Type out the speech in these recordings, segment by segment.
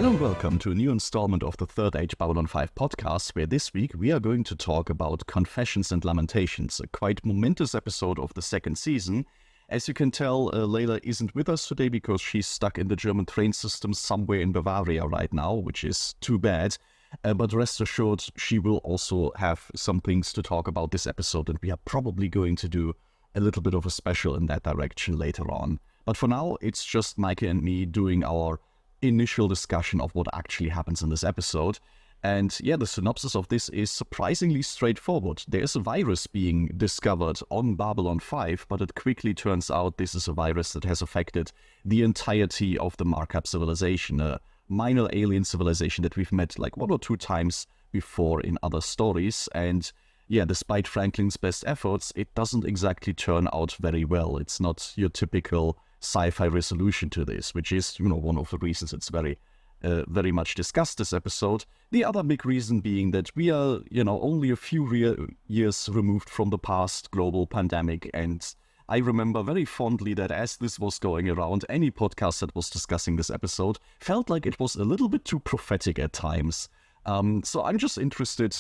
Hello and welcome to a new installment of the Third Age Babylon 5 podcast, where this week we are going to talk about Confessions and Lamentations, a quite momentous episode of the second season. As you can tell, Layla isn't with us today because she's stuck in the German train system somewhere in Bavaria right now, which is too bad. But rest assured, she will also have some things to talk about this episode, and we are probably going to do a little bit of a special in that direction later on. But for now, it's just Meike and me doing our initial discussion of what actually happens in this episode. And yeah, the synopsis of this is surprisingly straightforward. There's a virus being discovered on Babylon 5, but it quickly turns out this is a virus that has affected the entirety of the Markup civilization, a minor alien civilization that we've met like one or two times before in other stories. And yeah, despite Franklin's best efforts, it doesn't exactly turn out very well. It's not your typical sci-fi resolution to this, which is, one of the reasons it's very much discussed this episode. The other big reason being that we are, only a few years removed from the past global pandemic. And I remember very fondly that as this was going around, any podcast that was discussing this episode felt like it was a little bit too prophetic at times. So I'm just interested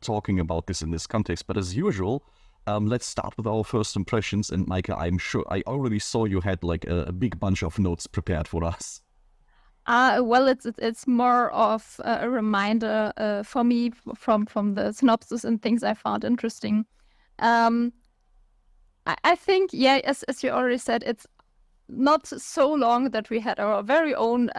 talking about this in this context. But as usual, let's start with our first impressions. And Meike, I'm sure I already saw you had like a big bunch of notes prepared for us. Well, it's more of a reminder for me from the synopsis and things I found interesting. I think, yeah, as you already said, it's not so long that we had our very own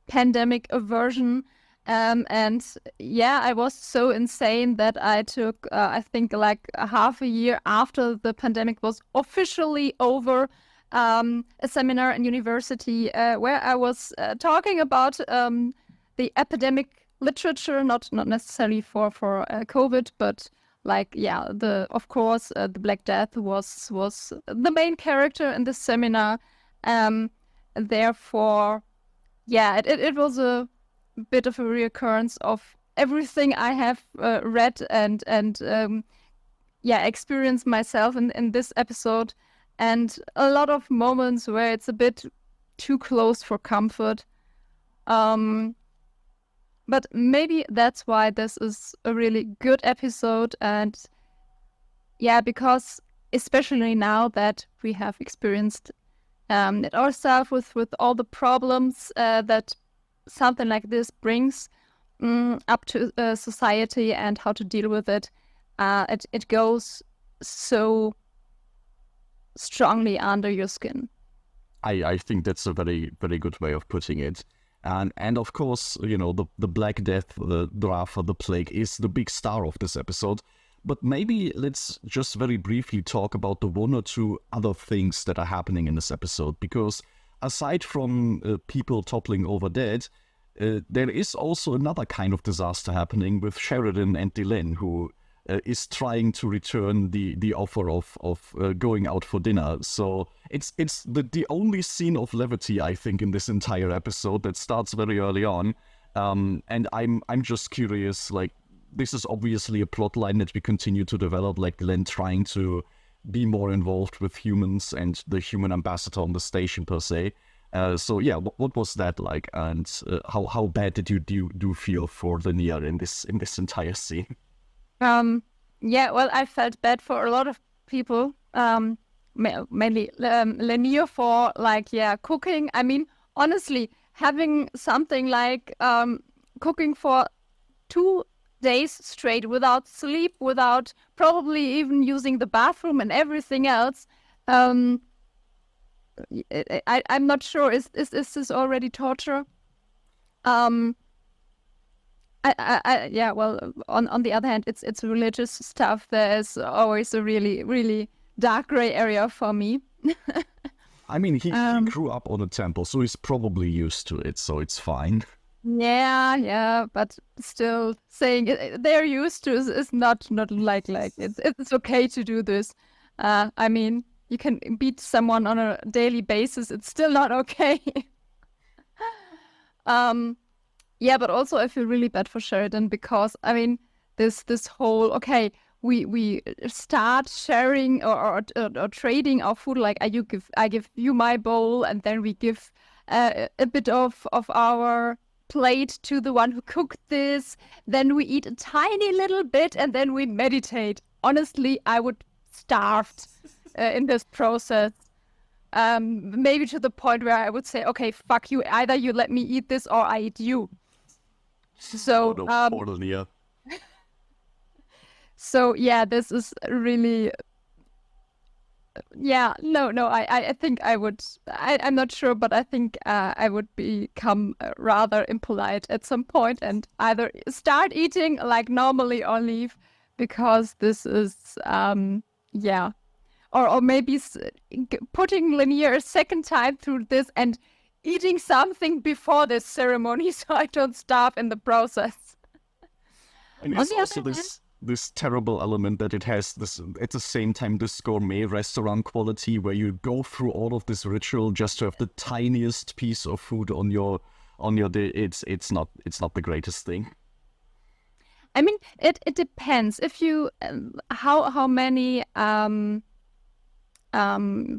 pandemic version. And yeah, I was so insane that I took, I think, like a half a year after the pandemic was officially over, a seminar in university where I was talking about the epidemic literature, not necessarily for COVID, but like, yeah, of course, the Black Death was the main character in this seminar. Therefore, yeah, it was a bit of a reoccurrence of everything I have read and experienced myself in this episode, and a lot of moments where it's a bit too close for comfort. But maybe that's why this is a really good episode, and yeah, because especially now that we have experienced it ourselves with all the problems that something like this brings up to society and how to deal with it, it goes so strongly under your skin. I think that's a very, very good way of putting it. And of course, the Black Death, the Drafa, the Plague is the big star of this episode. But maybe let's just very briefly talk about the one or two other things that are happening in this episode. Because aside from people toppling over dead, there is also another kind of disaster happening with Sheridan and Delenn, who is trying to return the offer of going out for dinner. So it's the only scene of levity, I think, in this entire episode that starts very early on. And I'm just curious, like, this is obviously a plot line that we continue to develop, like Delenn trying to be more involved with humans and the human ambassador on the station per se. So yeah, what was that like, and how bad did you do feel for Lanier in this entire scene? Yeah, well, I felt bad for a lot of people, mainly Lanier for cooking. I mean, honestly, having something like cooking for 2 days straight without sleep, without probably even using the bathroom and everything else. I'm not sure. Is this already torture? Yeah. Well, on the other hand, it's religious stuff. There's always a really, really dark gray area for me. I mean, he grew up on a temple, so he's probably used to it. So it's fine. Yeah, but still saying they're used to is not like it's okay to do this. I mean, you can beat someone on a daily basis. It's still not okay. Yeah, but also I feel really bad for Sheridan because I mean this whole we start sharing or trading our food, like I give you my bowl and then we give a bit of our plate to the one who cooked this. Then we eat a tiny little bit and then we meditate. Honestly, I would starve in this process. Maybe to the point where I would say, okay, fuck you. Either you let me eat this or I eat you. So, so yeah, this is really, I think I would, I'm not sure, but I think I would become rather impolite at some point and either start eating like normally or leave, because this is, or maybe putting Linear a second time through this and eating something before this ceremony so I don't starve in the process. And it's also this terrible element that it has this at the same time this gourmet restaurant quality where you go through all of this ritual just to have the tiniest piece of food on your day. It's not the greatest thing. I mean, it depends if you how many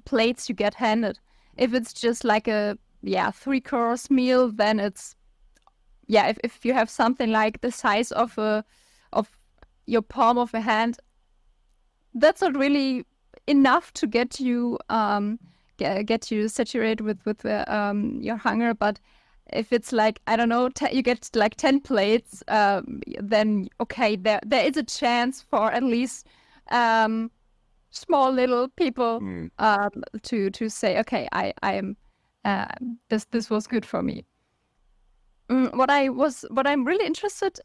plates you get handed. If it's just like a 3-course meal, then it's if you have something like the size of your palm of a hand, that's not really enough to get you saturated with your hunger. But if it's like, I don't know, you get like 10 plates, then okay, there is a chance for at least small little people to say, okay, I am this was good for me. What I'm really interested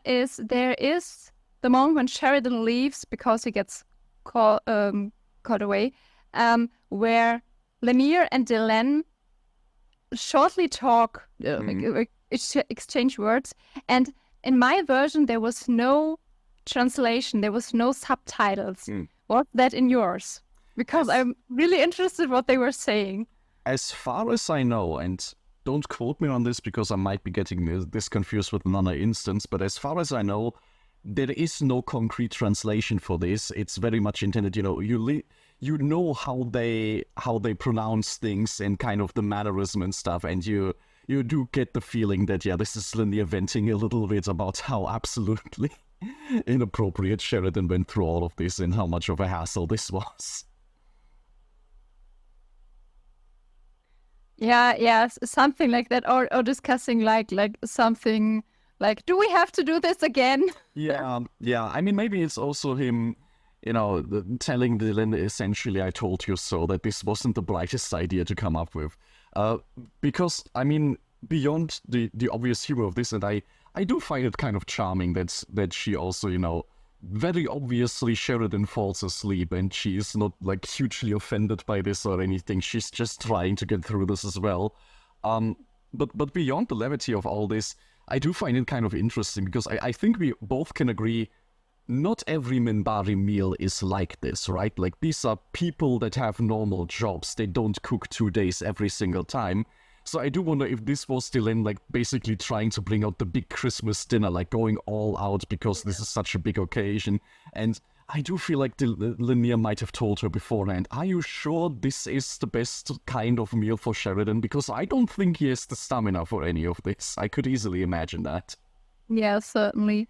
is there is the moment when Sheridan leaves because he gets caught away, where Lanier and Delenn shortly talk, exchange words, and in my version there was no translation, there was no subtitles. Was that in yours? Because I'm really interested what they were saying. As far as I know, and don't quote me on this because I might be getting this confused with another instance, but as far as I know, there is no concrete translation for this. It's very much intended, you know how they pronounce things and kind of the mannerism and stuff, and you do get the feeling that this is Linear venting a little bit about how absolutely inappropriate Sheridan went through all of this and how much of a hassle this was. Yeah, something like that, or discussing like something like, do we have to do this again? Yeah. I mean, maybe it's also him, telling Dylan essentially, I told you so, that this wasn't the brightest idea to come up with. Because, I mean, beyond the obvious humor of this, and I do find it kind of charming that she also, very obviously Sheridan falls asleep and she is not like hugely offended by this or anything. She's just trying to get through this as well. But beyond the levity of all this, I do find it kind of interesting because I think we both can agree not every Minbari meal is like this, right? Like, these are people that have normal jobs. They don't cook 2 days every single time. So I do wonder if this was Dylan, like, basically trying to bring out the big Christmas dinner, like going all out because this is such a big occasion. And I do feel like Linear might have told her beforehand, are you sure this is the best kind of meal for Sheridan? Because I don't think he has the stamina for any of this. I could easily imagine that. Yeah, certainly.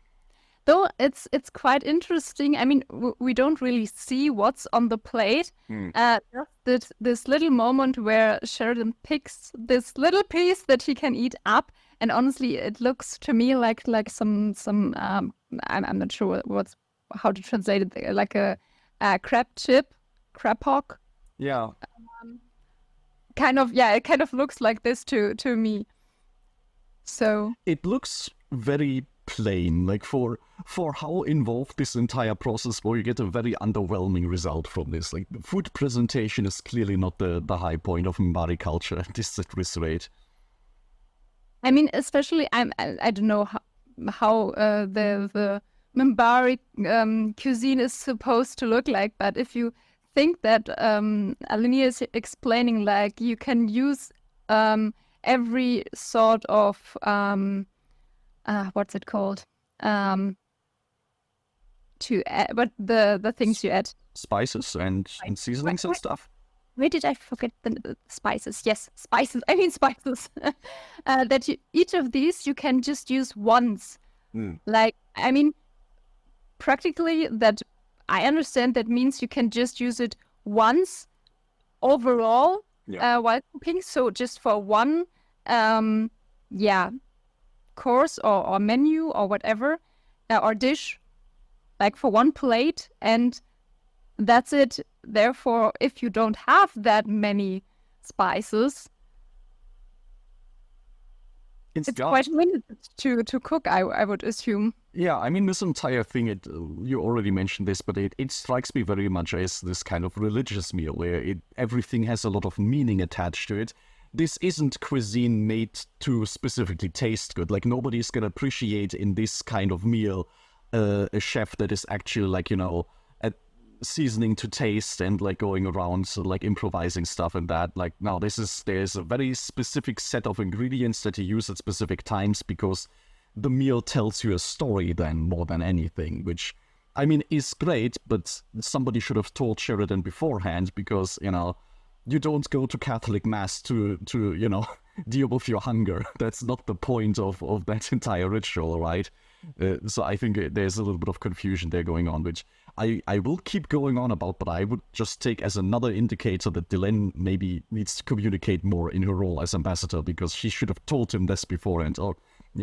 Though it's quite interesting. I mean, we don't really see what's on the plate. Just this little moment where Sheridan picks this little piece that he can eat up, and honestly, it looks to me like some I'm not sure how to translate it, like a crab hock. Yeah. It kind of looks like this to me. So it looks very plain, like for how involved this entire process was. You get a very underwhelming result from this. Like, the food presentation is clearly not the high point of Minbari culture at this rate. I mean, especially I don't know how the Minbari cuisine is supposed to look like, but if you think that Linear is explaining, like, you can use every sort of what's it called? To add, but the things you add. Spices and seasonings and stuff. where did I forget the spices? Yes, spices. I mean spices. That each of these you can just use once. Like, I mean, practically that I understand that means you can just use it once overall while cooking. So just for one, course or menu or whatever, or dish, like for one plate, and that's it. Therefore, if you don't have that many spices, it's quite limited to cook, I would assume. Yeah, I mean, this entire thing, you already mentioned this, but it strikes me very much as this kind of religious meal where everything has a lot of meaning attached to it. This isn't cuisine made to specifically taste good. Like, nobody's going to appreciate in this kind of meal a chef that is actually, like, seasoning to taste and, like, going around, so, like, improvising stuff and that. Like, no, there's a very specific set of ingredients that you use at specific times because the meal tells you a story then more than anything, which, I mean, is great, but somebody should have told Sheridan beforehand because, you don't go to Catholic Mass to deal with your hunger. That's not the point of that entire ritual, right? So I think there's a little bit of confusion there going on, which I will keep going on about, but I would just take as another indicator that Dylan maybe needs to communicate more in her role as ambassador, because she should have told him this beforehand, or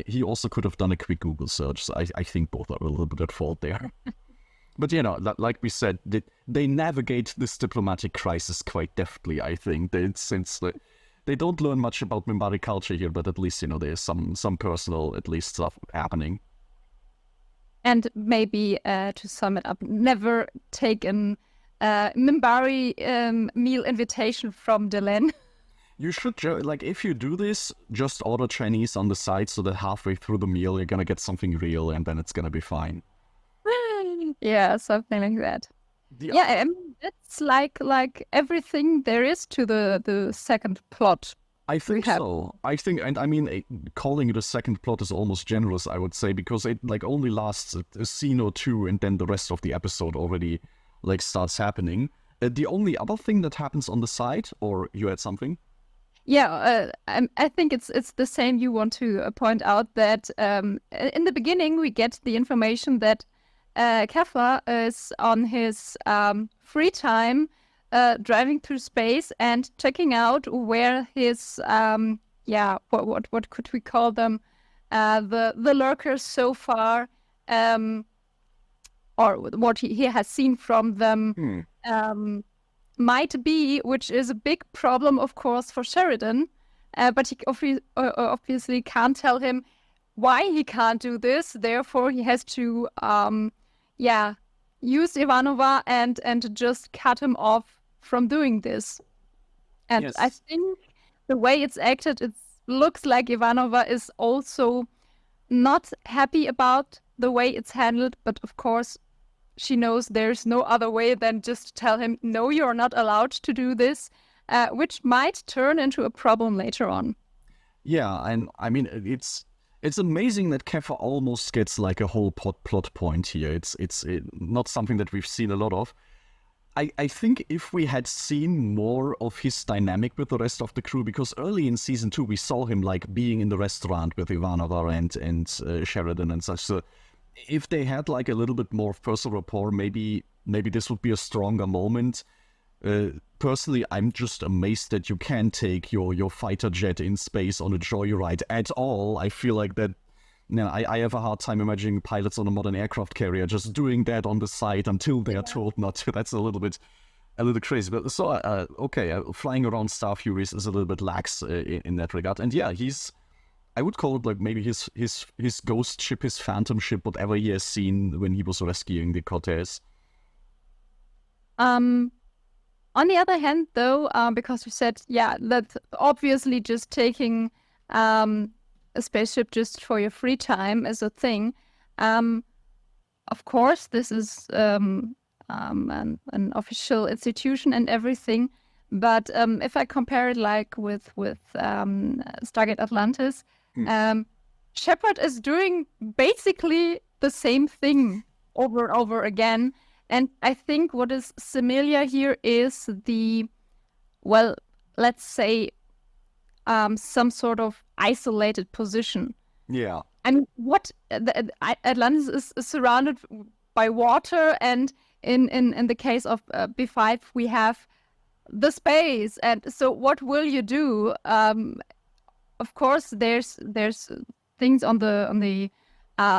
he also could have done a quick Google search. So I think both are a little bit at fault there. But, like we said, they navigate this diplomatic crisis quite deftly, I think. Since they don't learn much about Minbari culture here, but at least, there's some personal, at least, stuff happening. And maybe, to sum it up, never take an Minbari meal invitation from Dylan. You should, if you do this, just order Chinese on the side so that halfway through the meal you're going to get something real and then it's going to be fine. Yeah, something like that. I mean, it's like everything there is to the second plot. I think so. I think, and I mean, calling it a second plot is almost generous, I would say, because it only lasts a scene or two, and then the rest of the episode already starts happening. The only other thing that happens on the side, or you had something? Yeah, I think it's the same. You want to point out that in the beginning we get the information that Kefla is on his free time driving through space and checking out where his what could we call them, the lurkers so far, or what he has seen from them might be, which is a big problem, of course, for Sheridan, but he obviously can't tell him why he can't do this. Therefore, he has to use Ivanova and just cut him off from doing this. And yes. I think the way it's acted, it looks like Ivanova is also not happy about the way it's handled, but of course she knows there's no other way than just tell him, no, you're not allowed to do this, which might turn into a problem later on. Yeah, and I mean, it's amazing that Kefla almost gets like a whole plot point here. It's not something that we've seen a lot of. I think if we had seen more of his dynamic with the rest of the crew, because early in season 2 we saw him like being in the restaurant with Ivanova and Sheridan and such. So if they had like a little bit more personal rapport, maybe this would be a stronger moment. Personally, I'm just amazed that you can take your fighter jet in space on a joyride at all. I feel like that. I have a hard time imagining pilots on a modern aircraft carrier just doing that on the side until they are told not to. That's a little crazy. But so flying around Star Furies is a little bit lax in that regard. And yeah, I would call it like maybe his ghost ship, his phantom ship, whatever he has seen when he was rescuing the Cortez. On the other hand, though, because you said, that obviously just taking a spaceship just for your free time is a thing. Of course, this is an official institution and everything. But if I compare it like with Stargate Atlantis, Shepard is doing basically the same thing over and over again. And I think what is similar here is the well, let's say some sort of isolated position. Yeah. I mean, Atlantis is surrounded by water, and in the case of B5, we have the space. And so, what will you do? Of course, there's things on the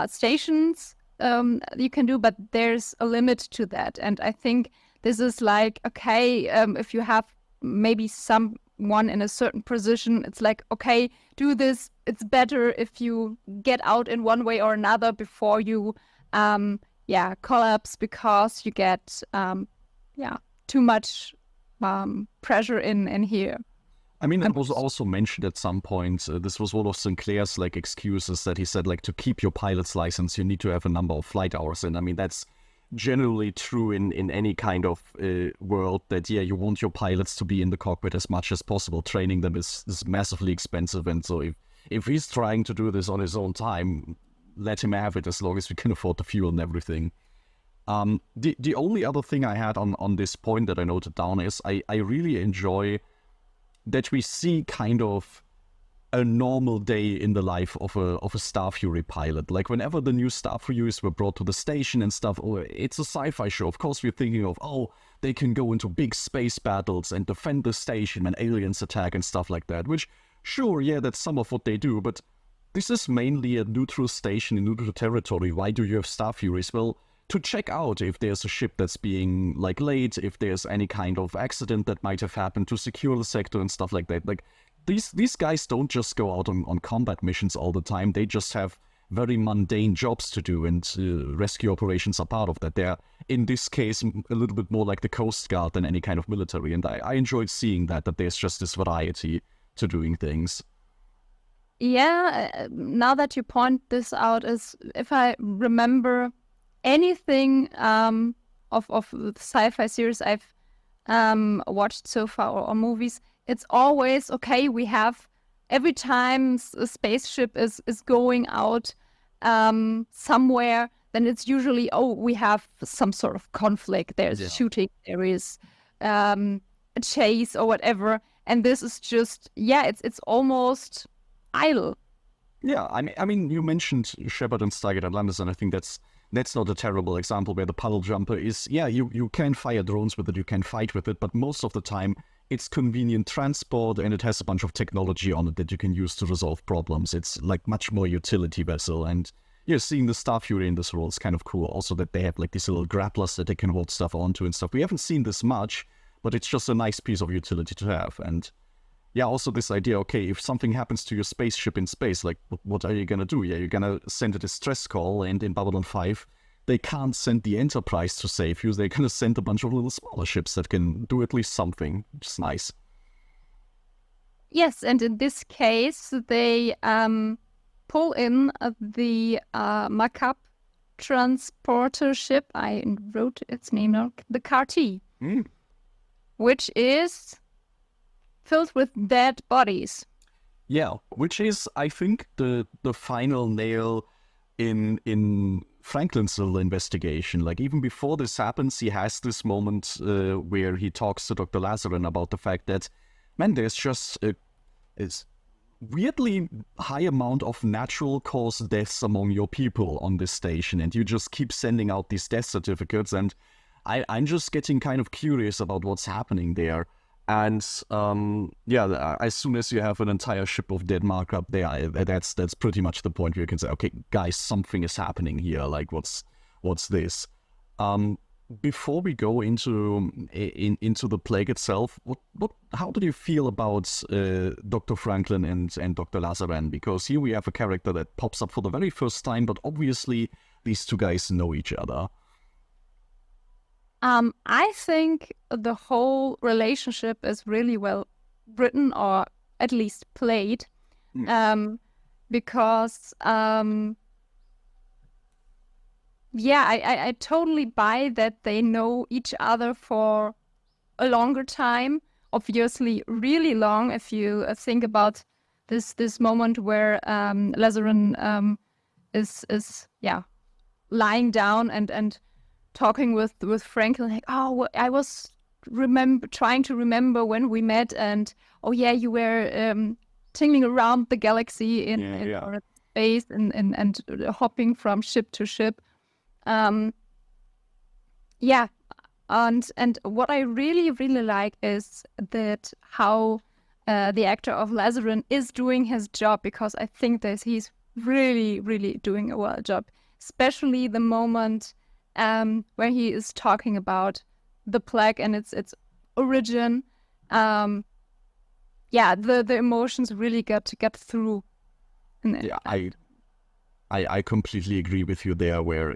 stations you can do, but there's a limit to that. And I think this is like, okay, if you have maybe someone in a certain position, it's like, okay, do this. It's better if you get out in one way or another before you collapse, because you get too much pressure in here. I mean, it was also mentioned at some point, this was one of Sinclair's like excuses, that he said, like, to keep your pilot's license, you need to have a number of flight hours. And I mean, that's generally true in any kind of world, that, yeah, you want your pilots to be in the cockpit as much as possible. Training them is massively expensive. And so if he's trying to do this on his own time, let him have it, as long as we can afford the fuel and everything. The only other thing I had on this point that I noted down is I really enjoy that we see kind of a normal day in the life of a Star Fury pilot. Like, whenever the new Star Furies were brought to the station and stuff, it's a sci-fi show. Of course, we're thinking of, they can go into big space battles and defend the station when aliens attack and stuff like that, which, sure, yeah, that's some of what they do, but this is mainly a neutral station in neutral territory. Why do you have Star Furies? Well, to check out if there's a ship that's being, like, late, if there's any kind of accident that might have happened, to secure the sector and stuff like that. Like, these guys don't just go out on combat missions all the time. They just have very mundane jobs to do, and rescue operations are part of that. They're, in this case, a little bit more like the Coast Guard than any kind of military, and I enjoyed seeing that there's just this variety to doing things. Yeah, now that you point this out, is if I remember anything of the sci-fi series I've watched so far, or movies, it's always, okay, we have, every time a spaceship is going out somewhere, then it's usually, we have some sort of conflict. There's shooting, there is a chase or whatever. And this is just, it's almost idle. Yeah, I mean, you mentioned Shepard and Stargate Atlantis, and I think that's not a terrible example, where the puddle jumper is, you can fire drones with it, you can fight with it, but most of the time it's convenient transport, and it has a bunch of technology on it that you can use to resolve problems. It's like much more utility vessel, and seeing the Star Fury in this role is kind of cool. Also, that they have like these little grapplers that they can hold stuff onto and stuff. We haven't seen this much, but it's just a nice piece of utility to have. And also this idea, okay, if something happens to your spaceship in space, like, what are you gonna do? Yeah, you're gonna send a distress call, and in Babylon 5, they can't send the Enterprise to save you. They're gonna send a bunch of little smaller ships that can do at least something, which is nice. Yes, and in this case, they pull in the Macap transporter ship. I wrote its name now, the CAR-T, which is filled with dead bodies. Yeah, which is, I think, the final nail in Franklin's little investigation. Like, even before this happens, he has this moment where he talks to Dr. Lazaran about the fact that, man, there's just a weirdly high amount of natural cause deaths among your people on this station, and you just keep sending out these death certificates, and I'm just getting kind of curious about what's happening there. And as soon as you have an entire ship of dead markup there, that's pretty much the point where you can say, okay, guys, something is happening here. Like, what's this? Before we go into the plague itself, how do you feel about Dr. Franklin and Dr. Lazaran? Because here we have a character that pops up for the very first time, but obviously these two guys know each other. I think the whole relationship is really well written, or at least played, because I totally buy that they know each other for a longer time, obviously really long. If you think about this moment where Lazaran is lying down and talking with Franklin, like, I was trying to remember when we met, and oh yeah, you were tingling around the galaxy in outer space and hopping from ship to ship. And what I really, really like is that how the actor of Lazarin is doing his job, because I think that he's really, really doing a well job, especially the moment where he is talking about the plague and its origin. The emotions really get through. I completely agree with you there, where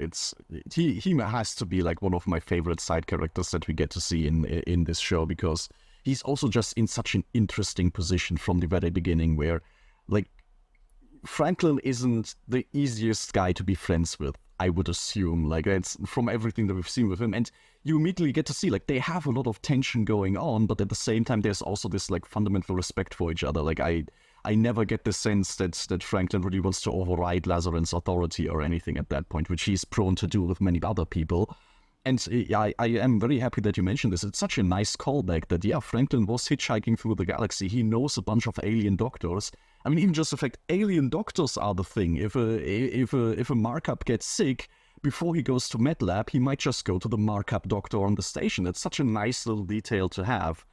he has to be like one of my favorite side characters that we get to see in this show, because he's also just in such an interesting position from the very beginning, where like Franklin isn't the easiest guy to be friends with, I would assume. Like, it's from everything that we've seen with him, and you immediately get to see like they have a lot of tension going on, but at the same time there's also this like fundamental respect for each other. Like I never get the sense that Franklin really wants to override Lazarin's authority or anything at that point, which he's prone to do with many other people. And I am very happy that you mentioned this. It's such a nice callback that, Franklin was hitchhiking through the galaxy. He knows a bunch of alien doctors. I mean, even just the fact alien doctors are the thing. If a markup gets sick, before he goes to MedLab, he might just go to the markup doctor on the station. It's such a nice little detail to have.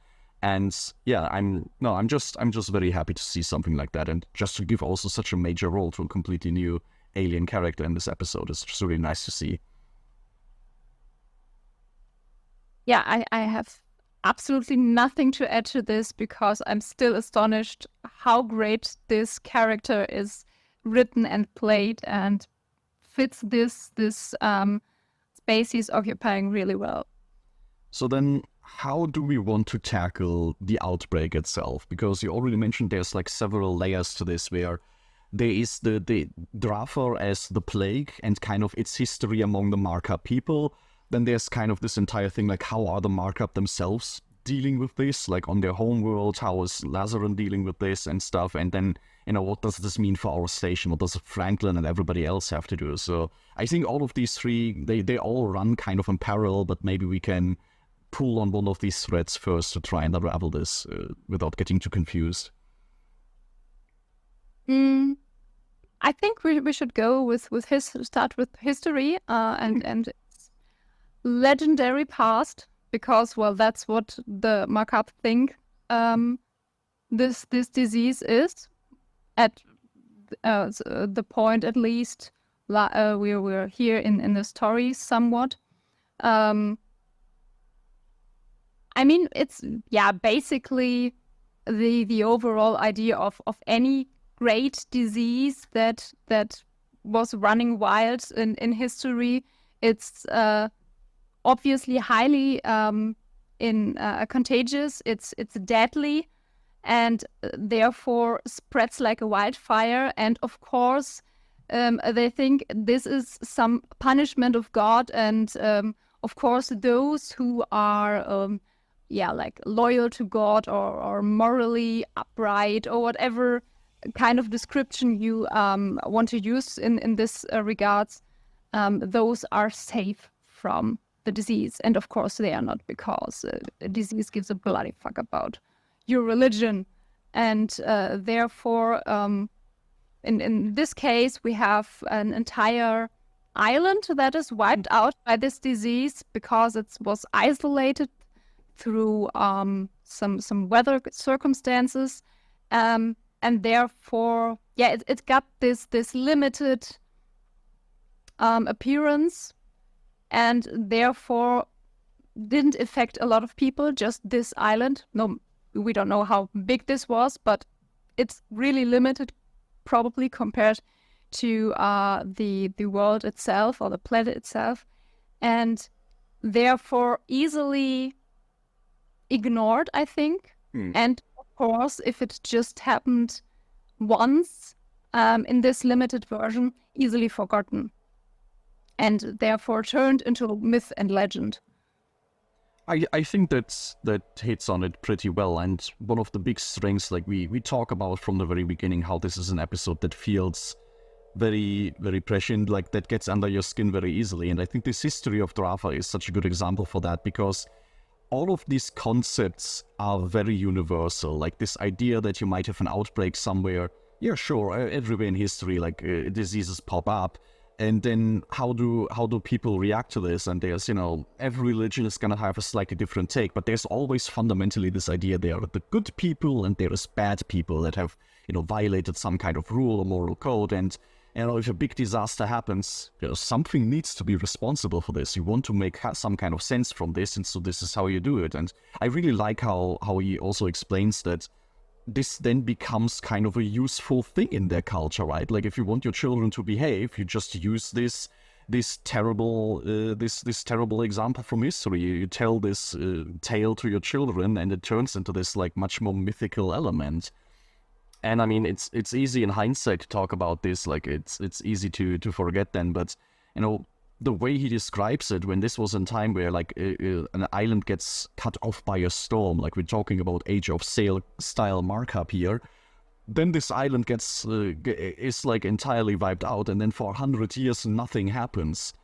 And I'm just very happy to see something like that, and just to give also such a major role to a completely new alien character in this episode is just really nice to see. Yeah, I have absolutely nothing to add to this, because I'm still astonished how great this character is written and played, and fits this space he's occupying really well. So then, how do we want to tackle the outbreak itself? Because you already mentioned there's like several layers to this, where there is the Drafar as the plague and kind of its history among the markup people. Then there's kind of this entire thing, like how are the markup themselves dealing with this, like on their home world, how is Lazarin dealing with this and stuff, and then, what does this mean for our station, what does Franklin and everybody else have to do? So I think all of these three, they all run kind of in parallel, but maybe we can pull on one of these threads first to try and unravel this without getting too confused. I think we should go start with history and legendary past, because, well, that's what the markup think this disease is at the point, at least we're here in the story somewhat. I mean, it's basically the overall idea of any great disease that was running wild in history. It's obviously highly contagious. It's deadly, and therefore spreads like a wildfire. And of course, they think this is some punishment of God. And of course, those who are like loyal to God or morally upright, or whatever kind of description you want to use in this regards, those are safe from the disease. And of course they are not, because a disease gives a bloody fuck about your religion. And therefore, in this case, we have an entire island that is wiped out by this disease, because it was isolated through some weather circumstances, and therefore, it got this limited appearance, and therefore didn't affect a lot of people, just this island. No, we don't know how big this was, but it's really limited, probably compared to the world itself, or the planet itself, and therefore easily ignored, I think. And of course, if it just happened once in this limited version, easily forgotten, and therefore turned into myth and legend. I think that hits on it pretty well, and one of the big strengths, like we talk about from the very beginning, how this is an episode that feels very, very prescient, like that gets under your skin very easily. And I think this history of Drafar is such a good example for that, because all of these concepts are very universal. Like this idea that you might have an outbreak somewhere. Yeah, sure. Everywhere in history, like diseases pop up, and then how do people react to this? And there's, every religion is gonna have a slightly different take, but there's always fundamentally this idea there are the good people and there is bad people that have, violated some kind of rule or moral code. And if a big disaster happens, something needs to be responsible for this. You want to make some kind of sense from this, and so this is how you do it. And I really like how he also explains that this then becomes kind of a useful thing in their culture, right? Like if you want your children to behave, you just use this terrible example from history. You tell this tale to your children, and it turns into this like much more mythical element. And I mean, it's easy in hindsight to talk about this, like it's easy to forget then, but the way he describes it, when this was in time where like an island gets cut off by a storm, like we're talking about Age of Sail style markup here, then this island is like entirely wiped out, and then for 100 years nothing happens.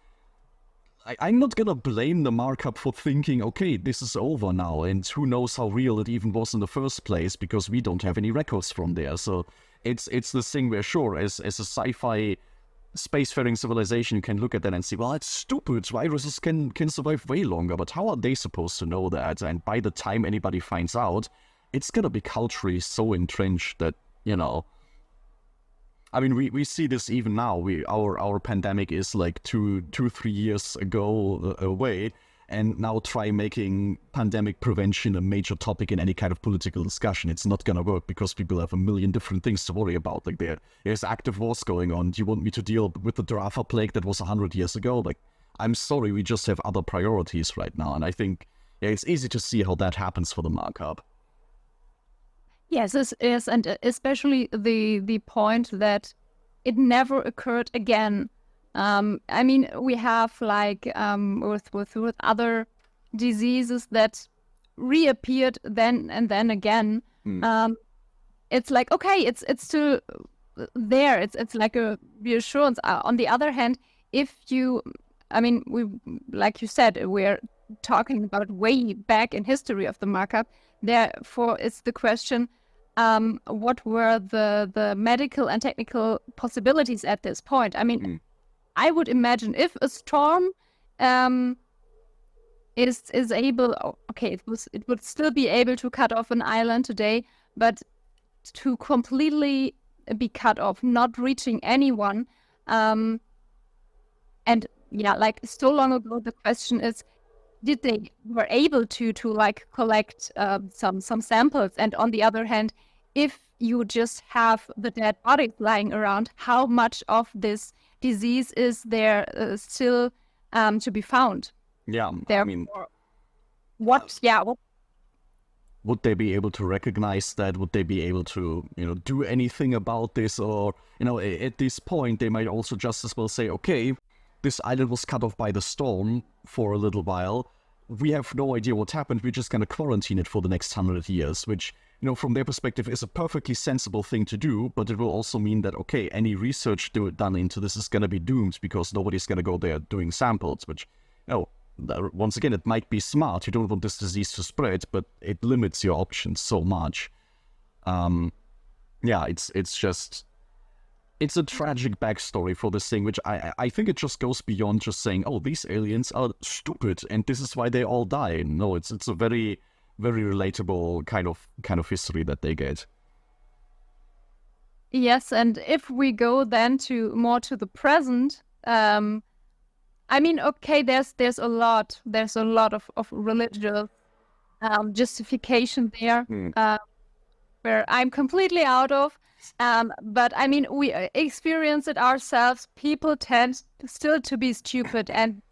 I'm not gonna blame the markup for thinking, okay, this is over now, and who knows how real it even was in the first place, because we don't have any records from there. So it's this thing where, sure, as a sci-fi spacefaring civilization, you can look at that and say, well, it's stupid, viruses can survive way longer, but how are they supposed to know that? And by the time anybody finds out, it's gonna be culturally so entrenched that, I mean, we see this even now. Our pandemic is like 3 years ago away, and now try making pandemic prevention a major topic in any kind of political discussion. It's not gonna work because people have a million different things to worry about. Like there's active wars going on. Do you want me to deal with the Jaffa plague that was 100 years ago? Like, I'm sorry, we just have other priorities right now. And I think it's easy to see how that happens for the markup. Yes, this is, and especially the point that it never occurred again. I mean, we have like with other diseases that reappeared then and then again. It's like, okay, it's still there. It's like a reassurance. On the other hand, we, like you said, we're talking about way back in history of the markup. Therefore, it's the question, what were the medical and technical possibilities at this point? I mean, I would imagine if a storm is able, okay, it would still be able to cut off an island today, but to completely be cut off, not reaching anyone, and yeah, like so long ago, the question is, did they were able to like collect some samples? And on the other hand, if you just have the dead bodies lying around, how much of this disease is there still to be found? Yeah, therefore, I mean, what would they be able to recognize that? Would they be able to, do anything about this? Or, at this point, they might also just as well say, okay, this island was cut off by the storm for a little while. We have no idea what happened. We're just going to quarantine it for the next 100 years, which, from their perspective is a perfectly sensible thing to do, but it will also mean that, okay, any research done into this is going to be doomed because nobody's going to go there doing samples, which, once again, it might be smart. You don't want this disease to spread, but it limits your options so much. It's a tragic backstory for this thing, which I think it just goes beyond just saying, oh, these aliens are stupid and this is why they all die. No, it's a very, very relatable kind of history that they get. Yes, and if we go then more to the present, I mean, okay, there's a lot of religious justification there, where I'm completely out of. But I mean, we experience it ourselves. People tend still to be stupid and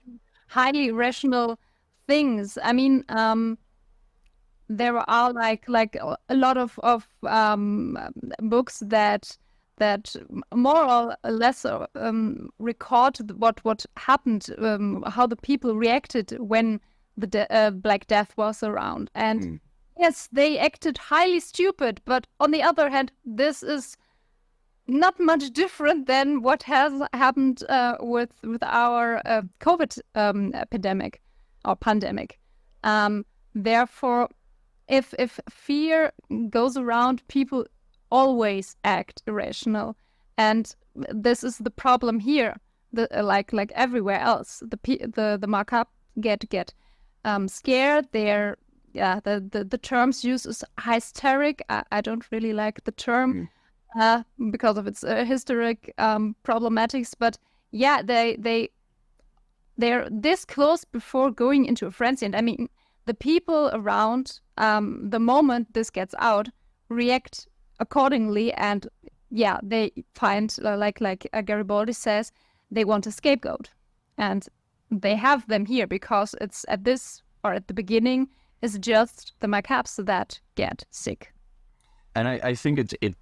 highly rational things. I mean, there are like a lot of books that more or less record what happened, how the people reacted when the Black Death was around. And yes, they acted highly stupid, but on the other hand, this is not much different than what has happened with our COVID epidemic or pandemic. therefore, if fear goes around, people always act irrational, and this is the problem here. Like everywhere else, the markup get scared. They're the terms used is hysteric. I don't really like the term because of its historic problematics, but yeah, they're this close before going into a frenzy. And I mean, the people around, the moment this gets out, react accordingly, and yeah, they find like Garibaldi says, they want a scapegoat, and they have them here because it's at the beginning is just the markups that get sick. And I think it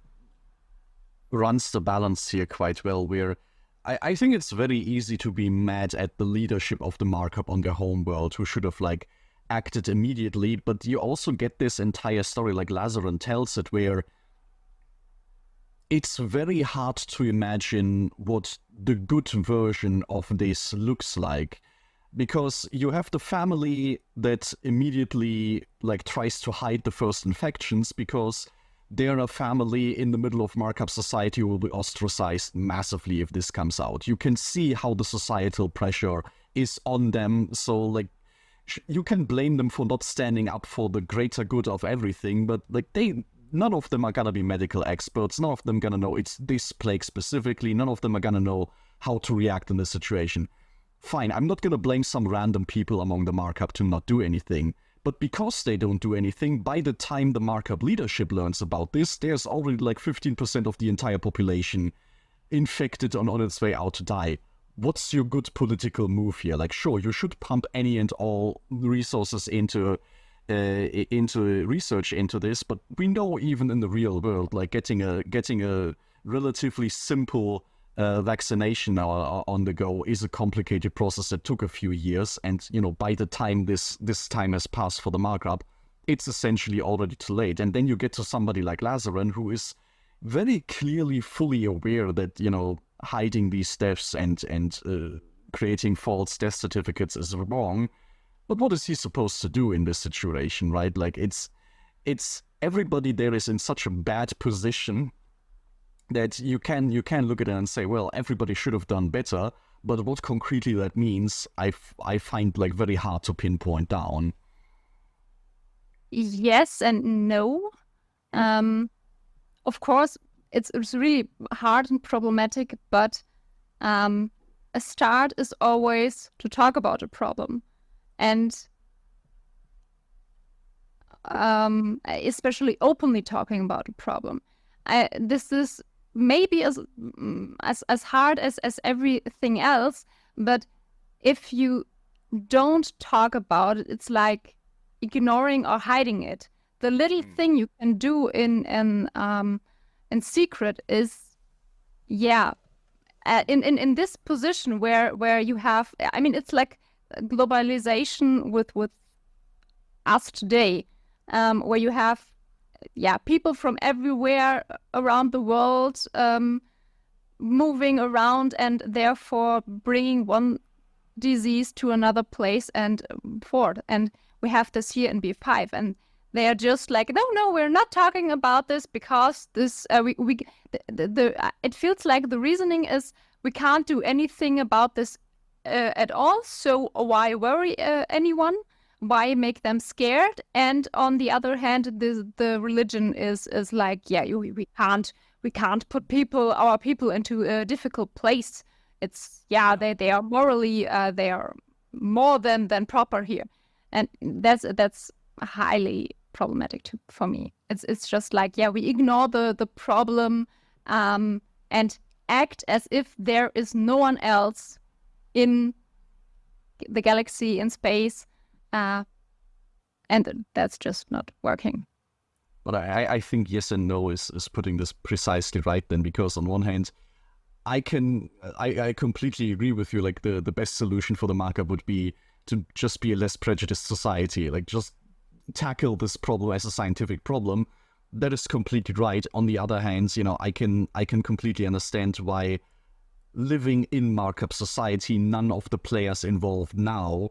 runs the balance here quite well, where I think it's very easy to be mad at the leadership of the markup on their home world, who should have like acted immediately. But you also get this entire story, like Lazaran tells it, where it's very hard to imagine what the good version of this looks like, because you have the family that immediately like tries to hide the first infections because they're a family in the middle of markup society who will be ostracized massively if this comes out. You can see how the societal pressure is on them, so like you can blame them for not standing up for the greater good of everything, but like none of them are gonna be medical experts, none of them gonna know it's this plague specifically, none of them are gonna know how to react in this situation. Fine, I'm not gonna blame some random people among the markup to not do anything, but because they don't do anything, by the time the markup leadership learns about this, there's already like 15% of the entire population infected and on its way out to die. What's your good political move here? Like, sure, you should pump any and all resources into research into this, but we know even in the real world, like getting a relatively simple vaccination on the go is a complicated process that took a few years, and you know, by the time this time has passed for the markup, it's essentially already too late. And then you get to somebody like Lazaran, who is very clearly fully aware that, you know, hiding these deaths and creating false death certificates is wrong. But what is he supposed to do in this situation, right? Like, it's everybody there is in such a bad position that you can look at it and say, well, everybody should have done better. But what concretely that means, I find like very hard to pinpoint down. Yes and no. Of course, it's really hard and problematic, but a start is always to talk about a problem. And especially openly talking about a problem. This is maybe as hard as everything else, but if you don't talk about it, it's like ignoring or hiding it. The little thing you can do in secret is, in this position where you have, I mean, it's like globalization with us today, where you have people from everywhere around the world moving around, and therefore bringing one disease to another place and forward. And we have this here in B5, and they are just like, no, we're not talking about this because this it feels like the reasoning is we can't do anything about this at all, so why worry anyone? Why make them scared? And on the other hand, the religion is like, we can't put our people into a difficult place. It's they are morally they are more than proper here, and that's highly problematic for me. It's just like, we ignore the problem and act as if there is no one else in the galaxy, in space, and that's just not working. But I think yes and no is putting this precisely right then, because on one hand, I completely agree with you. Like the best solution for the markup would be to just be a less prejudiced society, like just tackle this problem as a scientific problem. That is completely right. On the other hand, you know, I can completely understand why living in markup society, none of the players involved now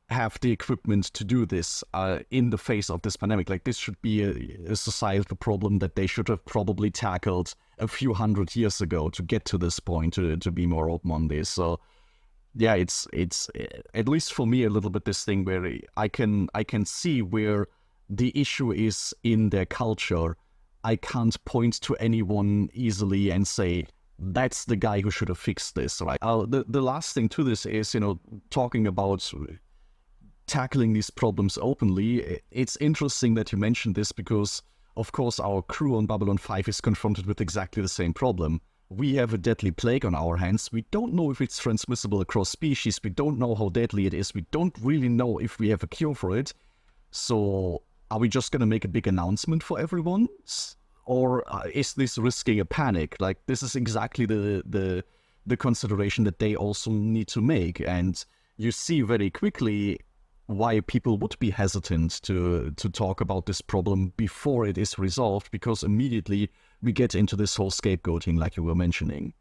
have the equipment to do this in the face of this pandemic. Like, this should be a societal problem that they should have probably tackled a few hundred years ago to get to this point, to be more open on this. So yeah, it's at least for me a little bit this thing where I can see where the issue is in their culture. I can't point to anyone easily and say, that's the guy who should have fixed this, right? The last thing to this is, talking about tackling these problems openly. It's interesting that you mentioned this because, of course, our crew on Babylon 5 is confronted with exactly the same problem. We have a deadly plague on our hands. We don't know if it's transmissible across species. We don't know how deadly it is. We don't really know if we have a cure for it. So are we just going to make a big announcement for everyone? Or is this risking a panic? Like, this is exactly the consideration that they also need to make. And you see very quickly why people would be hesitant to talk about this problem before it is resolved, because immediately we get into this whole scapegoating like you were mentioning.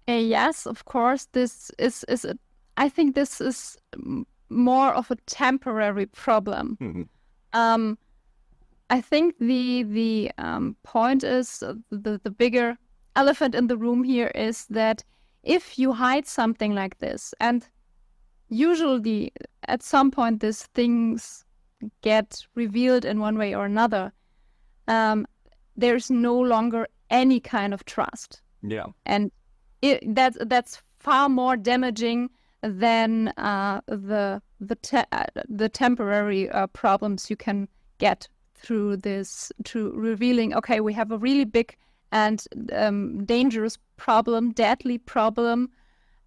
Yes, of course. I think this is more of a temporary problem. Mm-hmm. I think the point is, the bigger elephant in the room here is that if you hide something like this, and usually at some point these things get revealed in one way or another, there's no longer any kind of trust. Yeah. And that's far more damaging than the temporary problems you can get through this, to revealing, okay, we have a really big and dangerous problem, deadly problem.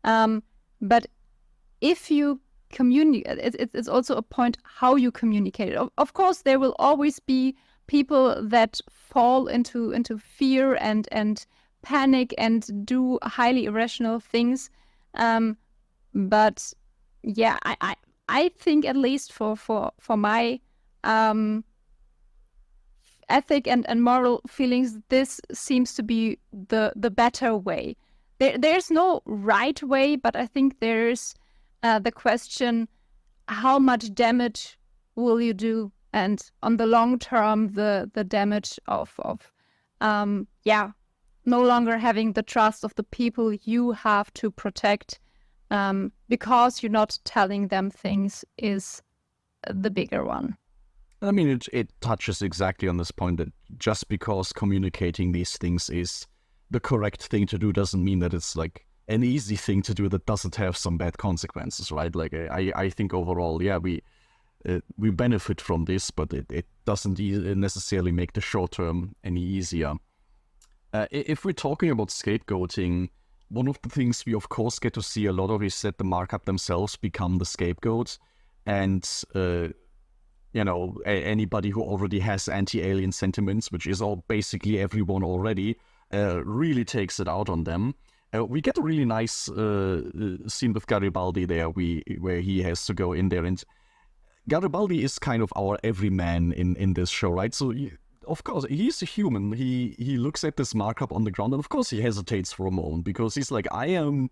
But if you communicate, it's also a point how you communicate it. Of course, there will always be people that fall into fear and panic and do highly irrational things. But yeah, I think, at least for my ethic and moral feelings, this seems to be the better way. There's no right way, but I think there's the question, how much damage will you do? And on the long term, the damage of no longer having the trust of the people you have to protect, because you're not telling them things, is the bigger one. I mean, it touches exactly on this point that just because communicating these things is the correct thing to do doesn't mean that it's like an easy thing to do that doesn't have some bad consequences, right? Like, I think overall, yeah, we benefit from this, but it doesn't necessarily make the short term any easier. If we're talking about scapegoating, one of the things we of course get to see a lot of is that the markup themselves become the scapegoats, and anybody who already has anti-alien sentiments, which is all basically everyone already, really takes it out on them. We get a really nice scene with Garibaldi there, where he has to go in there, and Garibaldi is kind of our everyman in this show, right? So of course he's a human. He looks at this markup on the ground, and of course he hesitates for a moment, because he's like, I am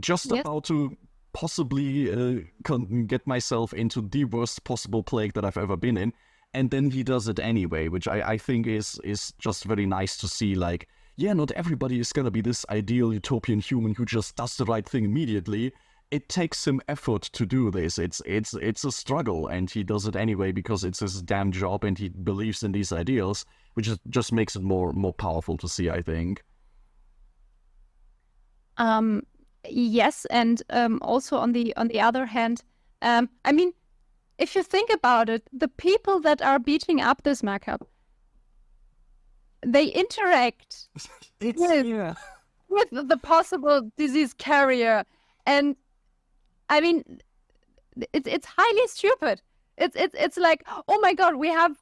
just about to possibly get myself into the worst possible plague that I've ever been in, and then he does it anyway, which I think is just very nice to see. Like, yeah, not everybody is gonna be this ideal utopian human who just does the right thing immediately. It takes him effort to do this. It's a struggle, and he does it anyway because it's his damn job and he believes in these ideals, which just makes it more powerful to see, I think. Yes, and also on the other hand, I mean, if you think about it, the people that are beating up this markup, they interact with the possible disease carrier, and I mean, it's highly stupid. It's like, oh my God, we have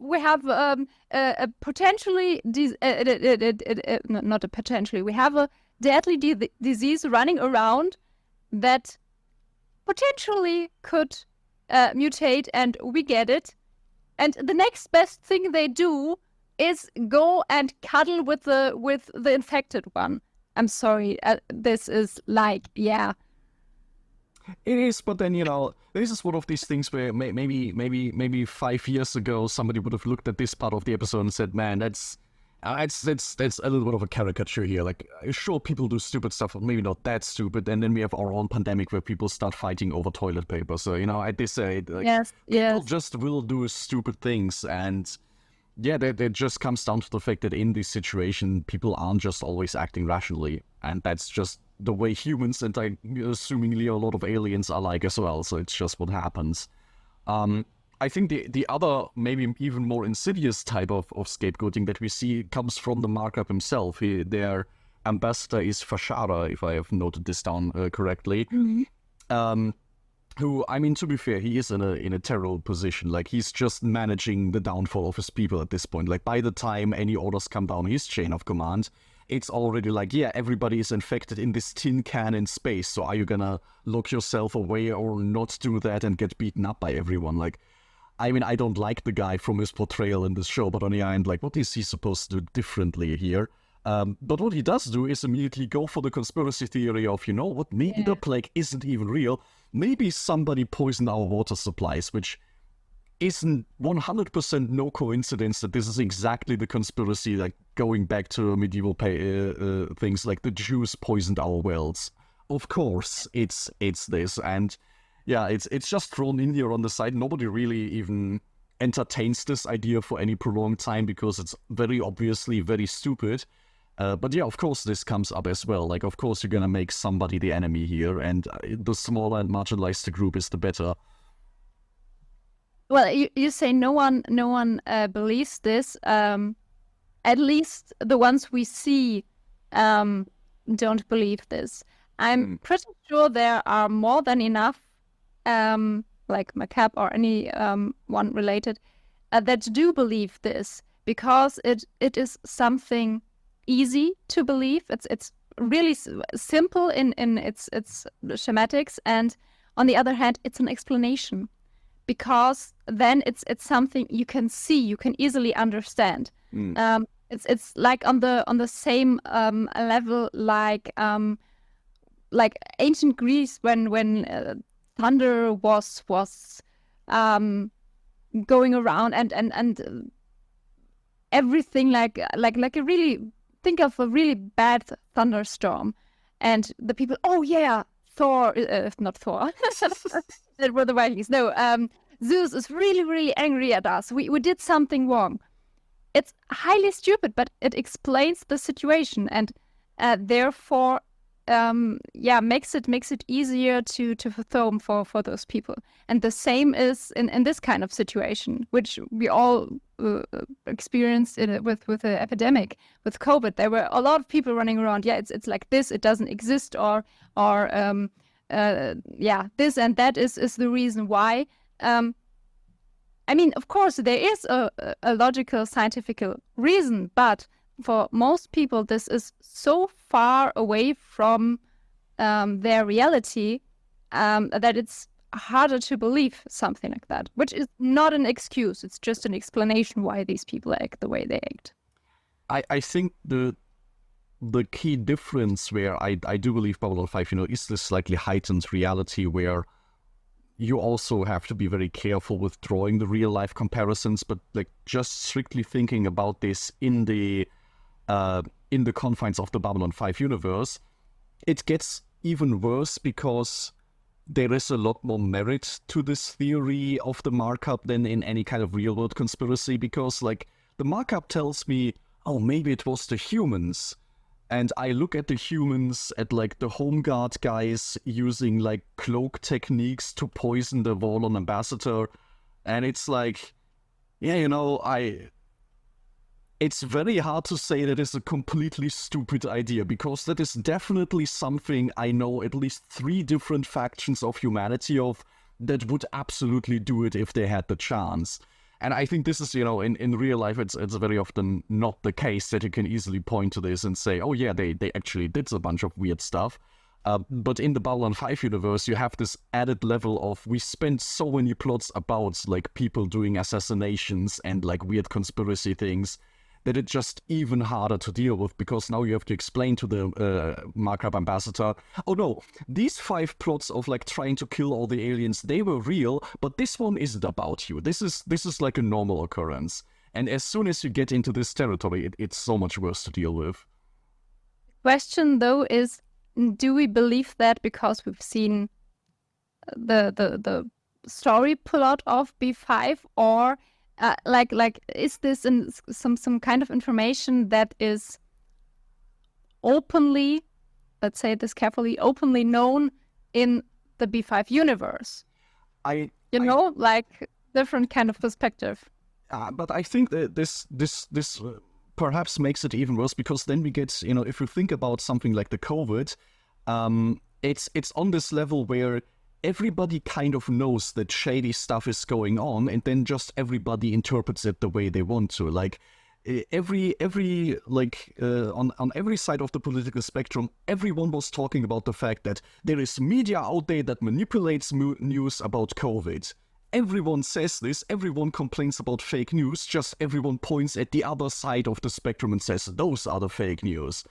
a potentially not a potentially, we have a deadly disease running around that potentially could mutate, and we get it. And the next best thing they do is go and cuddle with the infected one. I'm sorry, this is like, yeah. It is, but then, this is one of these things where maybe 5 years ago somebody would have looked at this part of the episode and said, "Man, that's a little bit of a caricature here. Like, sure, people do stupid stuff, but maybe not that stupid." And then we have our own pandemic where people start fighting over toilet paper. So, at this people just will do stupid things, and yeah, that just comes down to the fact that in this situation, people aren't just always acting rationally, and that's just the way humans and assumingly a lot of aliens are like as well. So it's just what happens. I think the other, maybe even more insidious type of scapegoating that we see comes from the markup himself. Their ambassador is Fashara, if I have noted this down correctly. Mm-hmm. Who, I mean, to be fair, he is in a terrible position. Like, he's just managing the downfall of his people at this point. Like, by the time any orders come down his chain of command, it's already like, yeah, everybody is infected in this tin can in space. So are you gonna lock yourself away or not do that and get beaten up by everyone? Like, I mean, I don't like the guy from his portrayal in this show, but on the other hand, like, what is he supposed to do differently here? But what he does do is immediately go for the conspiracy theory of, what, maybe the plague isn't even real. Maybe somebody poisoned our water supplies, which isn't 100% no coincidence that this is exactly the conspiracy, like going back to medieval things, like the Jews poisoned our wells. Of course, it's this, and yeah, it's just thrown in here on the side. Nobody really even entertains this idea for any prolonged time because it's very obviously very stupid. But yeah, of course this comes up as well. Like, of course you're gonna make somebody the enemy here, and the smaller and marginalized the group is, the better. Well, you say no one believes this. At least the ones we see don't believe this. I'm pretty sure there are more than enough, like Macab or any one related, that do believe this, because it is something easy to believe. It's really simple in its schematics, and on the other hand, it's an explanation, because then it's something you can see, you can easily understand. It's like on the same level like ancient Greece when thunder was going around and everything like a really, think of a really bad thunderstorm, and the people, oh yeah, Thor, not Thor, that were the Vikings. No, Zeus is really, really angry at us. We did something wrong. It's highly stupid, but it explains the situation, and therefore, makes it easier to fathom for those people. And the same is in this kind of situation, which we all experienced with the epidemic, with COVID. There were a lot of people running around. Yeah, it's like this. It doesn't exist, or this and that is the reason why. I mean, of course, there is a logical, scientific reason, but for most people, this is so far away from their reality that it's harder to believe something like that, which is not an excuse. It's just an explanation why these people act the way they act. I think the key difference where I do believe Babylon 5, is this slightly heightened reality where you also have to be very careful with drawing the real life comparisons, but like just strictly thinking about this in the confines of the Babylon 5 universe, it gets even worse because there is a lot more merit to this theory of the markup than in any kind of real world conspiracy, because like the markup tells me, oh, maybe it was the humans. And I look at the humans, at like the Home Guard guys using like cloak techniques to poison the Vorlon ambassador. And it's like, yeah, it's very hard to say that it's a completely stupid idea, because that is definitely something I know at least 3 different factions of humanity of that would absolutely do it if they had the chance. And I think this is, in real life, it's very often not the case that you can easily point to this and say, oh yeah, they actually did a bunch of weird stuff. But in the Babylon 5 universe, you have this added level of, we spent so many plots about like people doing assassinations and like weird conspiracy things, that it's just even harder to deal with, because now you have to explain to the markup ambassador, oh no, these 5 plots of like trying to kill all the aliens, they were real, but this one isn't about you. This is like a normal occurrence. And as soon as you get into this territory, it's so much worse to deal with. Question though is, do we believe that because we've seen the story plot of B5, or like is this some kind of information that is openly, let's say this carefully, openly known in the B5 universe? Like different kind of perspective. But I think that this perhaps makes it even worse, because then we get, if you think about something like the COVID, it's on this level where everybody kind of knows that shady stuff is going on, and then just everybody interprets it the way they want to. Like every on every side of the political spectrum, everyone was talking about the fact that there is media out there that manipulates news about COVID. Everyone says this, everyone complains about fake news, just everyone points at the other side of the spectrum and says, those are the fake news.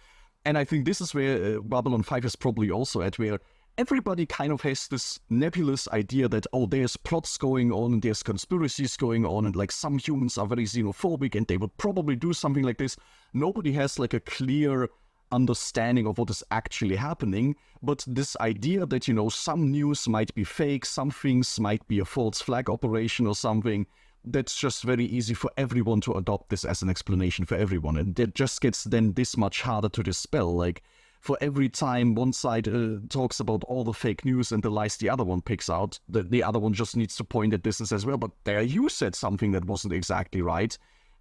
And I think this is where Babylon 5 is probably also at, where everybody kind of has this nebulous idea that, oh, there's plots going on and there's conspiracies going on, and like some humans are very xenophobic and they would probably do something like this. Nobody has like a clear understanding of what is actually happening, but this idea that, some news might be fake, some things might be a false flag operation or something, that's just very easy for everyone to adopt this as an explanation for everyone, and it just gets then this much harder to dispel. Like, for every time one side talks about all the fake news and the lies the other one picks out, the other one just needs to point at this and says, well, but there you said something that wasn't exactly right.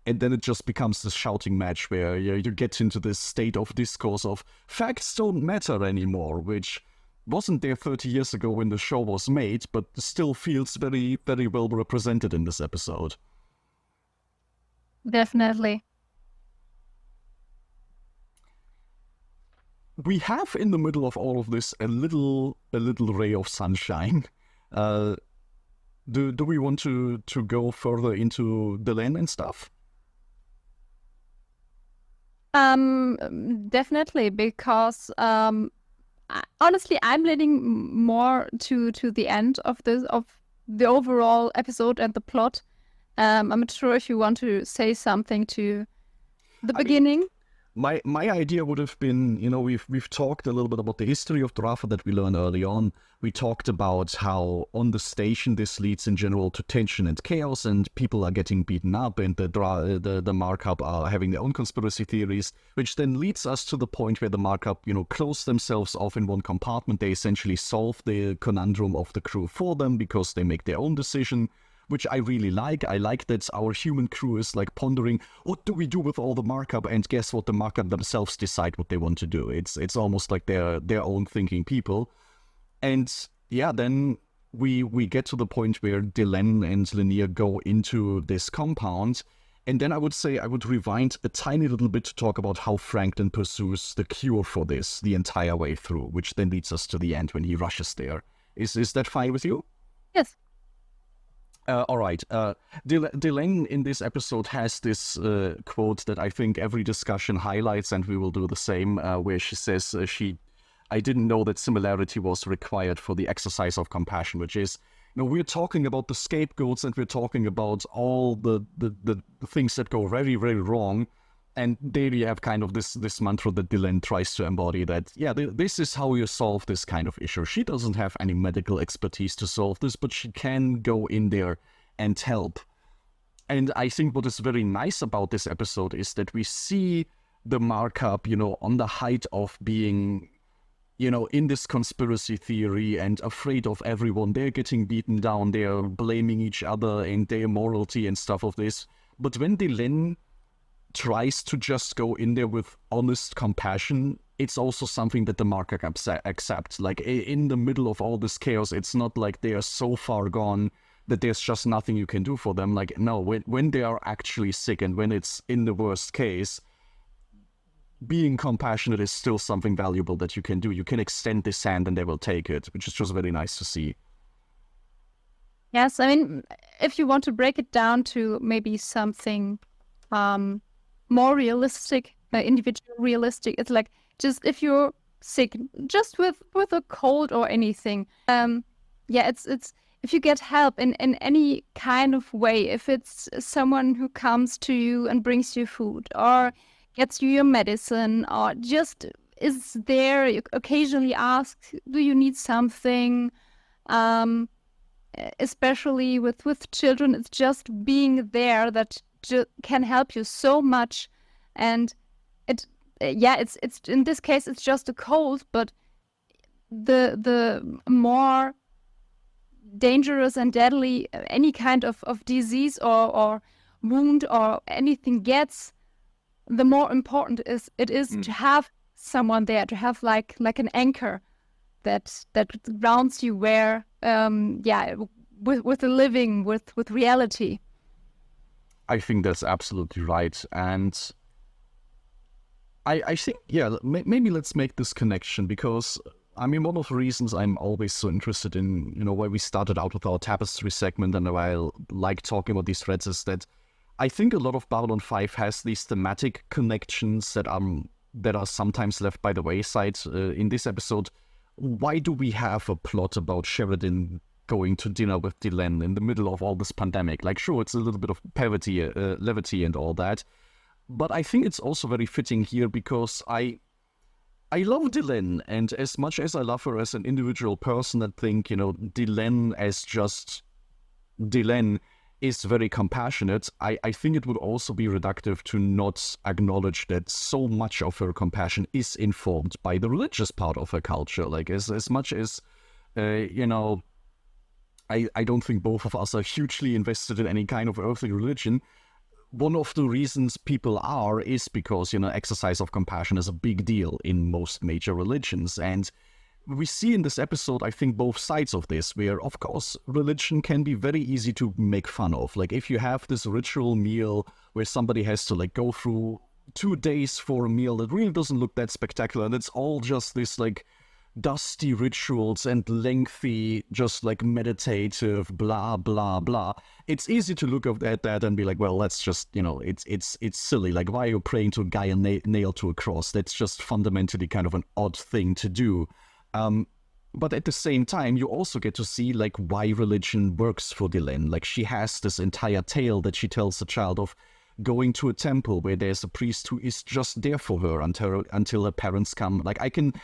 And then it just becomes this shouting match where you get into this state of discourse of facts don't matter anymore, which wasn't there 30 years ago when the show was made, but still feels very, very well represented in this episode. Definitely. We have in the middle of all of this a little ray of sunshine. Do we want to go further into Delenn and stuff? Definitely, because honestly, I'm leaning more to the end of the overall episode and the plot. I'm not sure if you want to say something to the beginning. My idea would have been, we've talked a little bit about the history of Drafa that we learned early on. We talked about how on the station this leads in general to tension and chaos, and people are getting beaten up, and the markup are having their own conspiracy theories, which then leads us to the point where the markup, close themselves off in one compartment. They essentially solve the conundrum of the crew for them because they make their own decision, which I really like. I like that our human crew is like pondering, what do we do with all the markup? And guess what? The markup themselves decide what they want to do. It's almost like their own thinking people. And yeah, then we get to the point where Delenn and Lanier go into this compound. And then I would say I would rewind a tiny little bit to talk about how Franklin pursues the cure for this the entire way through, which then leads us to the end when he rushes there. Is that fine with you? Yes. All right. Delenn in this episode has this quote that I think every discussion highlights, and we will do the same, where she says, I didn't know that similarity was required for the exercise of compassion, which is, we're talking about the scapegoats and we're talking about all the things that go very, very wrong. And there you have kind of this mantra that Delenn tries to embody, that, this is how you solve this kind of issue. She doesn't have any medical expertise to solve this, but she can go in there and help. And I think what is very nice about this episode is that we see the markup, on the height of being, in this conspiracy theory and afraid of everyone. They're getting beaten down, they're blaming each other and their morality and stuff of this. But when Delenn tries to just go in there with honest compassion, it's also something that the markup accepts. Like, in the middle of all this chaos, it's not like they are so far gone that there's just nothing you can do for them. Like, no, when they are actually sick and when it's in the worst case, being compassionate is still something valuable that you can do. You can extend this hand and they will take it, which is just very nice to see. Yes, I mean, if you want to break it down to maybe something more realistic, individual realistic. It's like, just if you're sick, just with a cold or anything, it's if you get help in any kind of way, if it's someone who comes to you and brings you food, or gets you your medicine, or just is there, you occasionally ask, do you need something? Especially with children, it's just being there that can help you so much. And it's in this case, it's just a cold, but the more dangerous and deadly any kind of disease or wound or anything gets, the more important it is to have someone there, to have like an anchor that grounds you where with the living, with reality. I think that's absolutely right. And I think, maybe let's make this connection, because I mean, one of the reasons I'm always so interested in, why we started out with our tapestry segment and why I like talking about these threads is that I think a lot of Babylon 5 has these thematic connections that are sometimes left by the wayside. In this episode, why do we have a plot about Sheridan going to dinner with Delenn in the middle of all this pandemic? Like, sure, it's a little bit of levity and all that, but I think it's also very fitting here because I love Delenn, and as much as I love her as an individual person, I think, Delenn as just Delenn is very compassionate. I think it would also be reductive to not acknowledge that so much of her compassion is informed by the religious part of her culture. Like, as much as, I don't think both of us are hugely invested in any kind of earthly religion. One of the reasons people are is because, exercise of compassion is a big deal in most major religions. And we see in this episode, I think, both sides of this, where, of course, religion can be very easy to make fun of. Like, if you have this ritual meal where somebody has to, go through 2 days for a meal that really doesn't look that spectacular, and it's all just this, dusty rituals and lengthy, just meditative, blah, blah, blah. It's easy to look at that and be like, well, that's just, it's silly. Like, why are you praying to a guy nailed to a cross? That's just fundamentally kind of an odd thing to do. But at the same time, you also get to see, why religion works for Delenn. Like, she has this entire tale that she tells the child of going to a temple where there's a priest who is just there for her until her parents come. Like, I can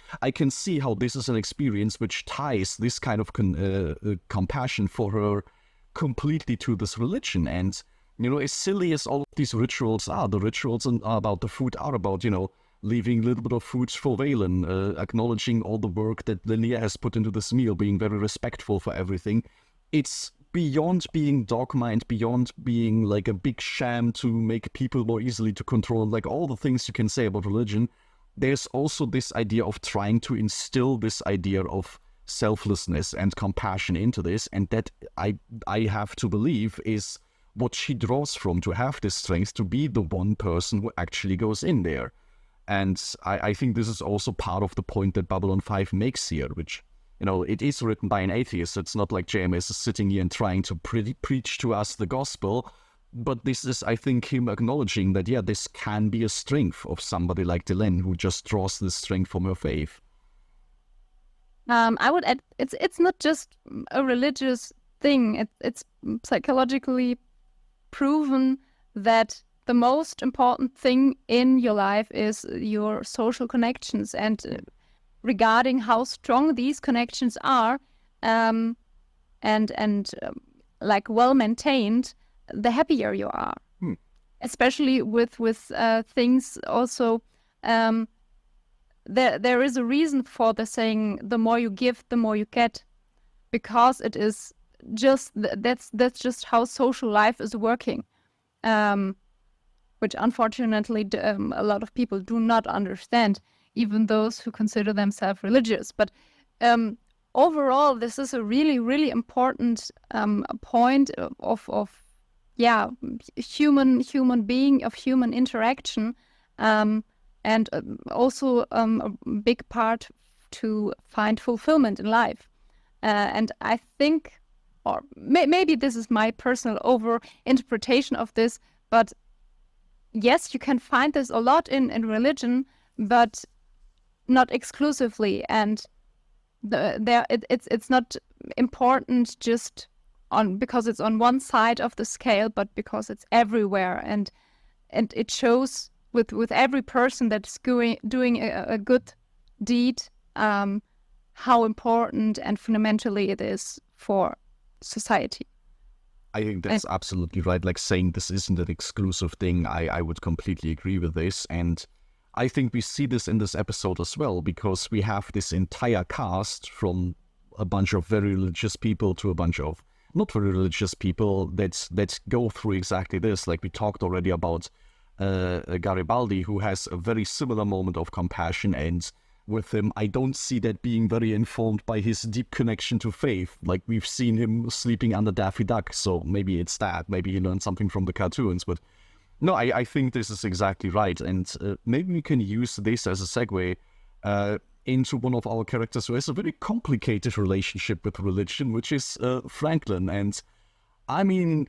see how this is an experience which ties this kind of compassion for her completely to this religion. And, as silly as all of these rituals are, the rituals about the food are about, leaving a little bit of food for Valen, acknowledging all the work that Linnea has put into this meal, being very respectful for everything. It's beyond being dogma and beyond being a big sham to make people more easily to control, all the things you can say about religion. There's also this idea of trying to instill this idea of selflessness and compassion into this, and that I have to believe is what she draws from, to have this strength to be the one person who actually goes in there. And I think this is also part of the point that Babylon 5 makes here, which, it is written by an atheist. It's not like JMS is sitting here and trying to preach to us the gospel. But this is, I think, him acknowledging that, this can be a strength of somebody like Delenn, who just draws this strength from her faith. I would add, it's not just a religious thing. It's psychologically proven that the most important thing in your life is your social connections, and regarding how strong these connections are, and well maintained, the happier you are. Especially with things also. There is a reason for the saying, the more you give, the more you get, because it is just that's just how social life is working. Which unfortunately a lot of people do not understand, even those who consider themselves religious. But overall, this is a really, really important point of human being, of human interaction, and also a big part to find fulfillment in life. And I think, or maybe this is my personal over interpretation of this, but yes, you can find this a lot in religion, but not exclusively. And it's not important just because it's on one side of the scale, but because it's everywhere, and it shows with every person that's doing a good deed, how important and fundamentally it is for society. I think that's absolutely right. Like saying this isn't an exclusive thing, I would completely agree with this. And I think we see this in this episode as well, because we have this entire cast from a bunch of very religious people to a bunch of not very religious people that go through exactly this. Like we talked already about Garibaldi, who has a very similar moment of compassion, and with him, I don't see that being very informed by his deep connection to faith. Like we've seen him sleeping under Daffy Duck, so maybe it's that. Maybe he learned something from the cartoons, but no, I think this is exactly right, and maybe we can use this as a segue into one of our characters who has a very complicated relationship with religion, which is Franklin. And I mean,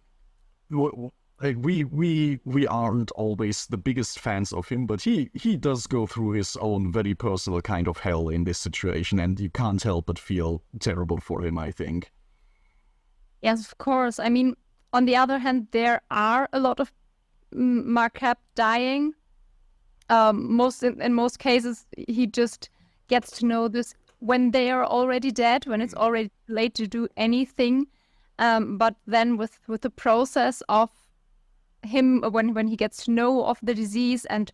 we aren't always the biggest fans of him, but he does go through his own very personal kind of hell in this situation, and you can't help but feel terrible for him, I think. Yes, of course. I mean, on the other hand, there are a lot of Marquette dying. In most cases, he just gets to know this when they are already dead, when it's already late to do anything. But then with the process of him, when he gets to know of the disease and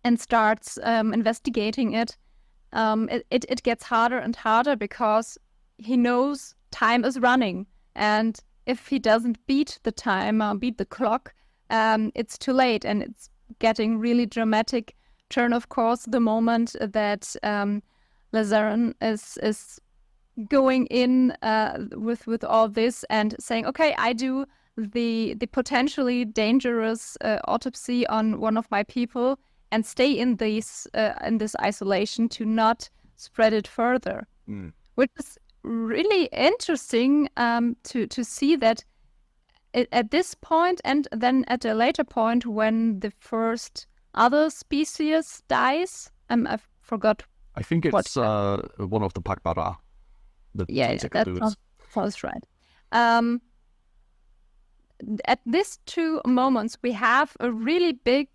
and starts investigating it, it gets harder and harder, because he knows time is running, and if he doesn't beat the time, beat the clock, it's too late, and it's getting really dramatic turn, of course, the moment that Lazarin is going in with all this and saying, okay, I do the potentially dangerous autopsy on one of my people and stay in this isolation to not spread it further, which is really interesting to see that at this point, and then at a later point when the first other species dies. I forgot. I think it's one of the Pakbara. That sounds right. At these two moments, we have a really big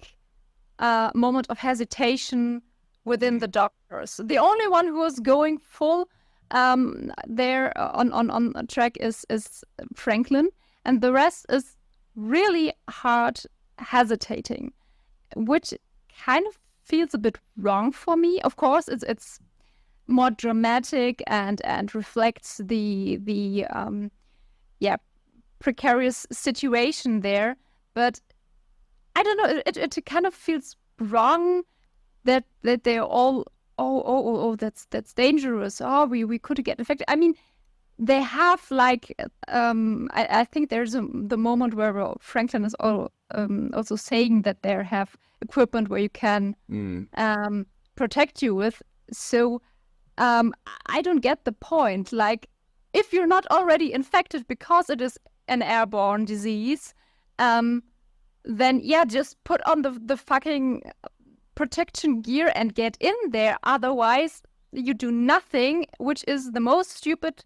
moment of hesitation within the doctors. The only one who is going full there on track is Franklin, and the rest is really hard hesitating, which kind of feels a bit wrong for me. Of course, it's more dramatic and reflects the precarious situation there, but I don't know, it kind of feels wrong that they're all that's dangerous. We could get infected. I mean, they have like I think there's the moment where Franklin is also saying that they have equipment where you can protect you with. So I don't get the point. Like, if you're not already infected because it is an airborne disease, then just put on the fucking protection gear and get in there. Otherwise, you do nothing, which is the most stupid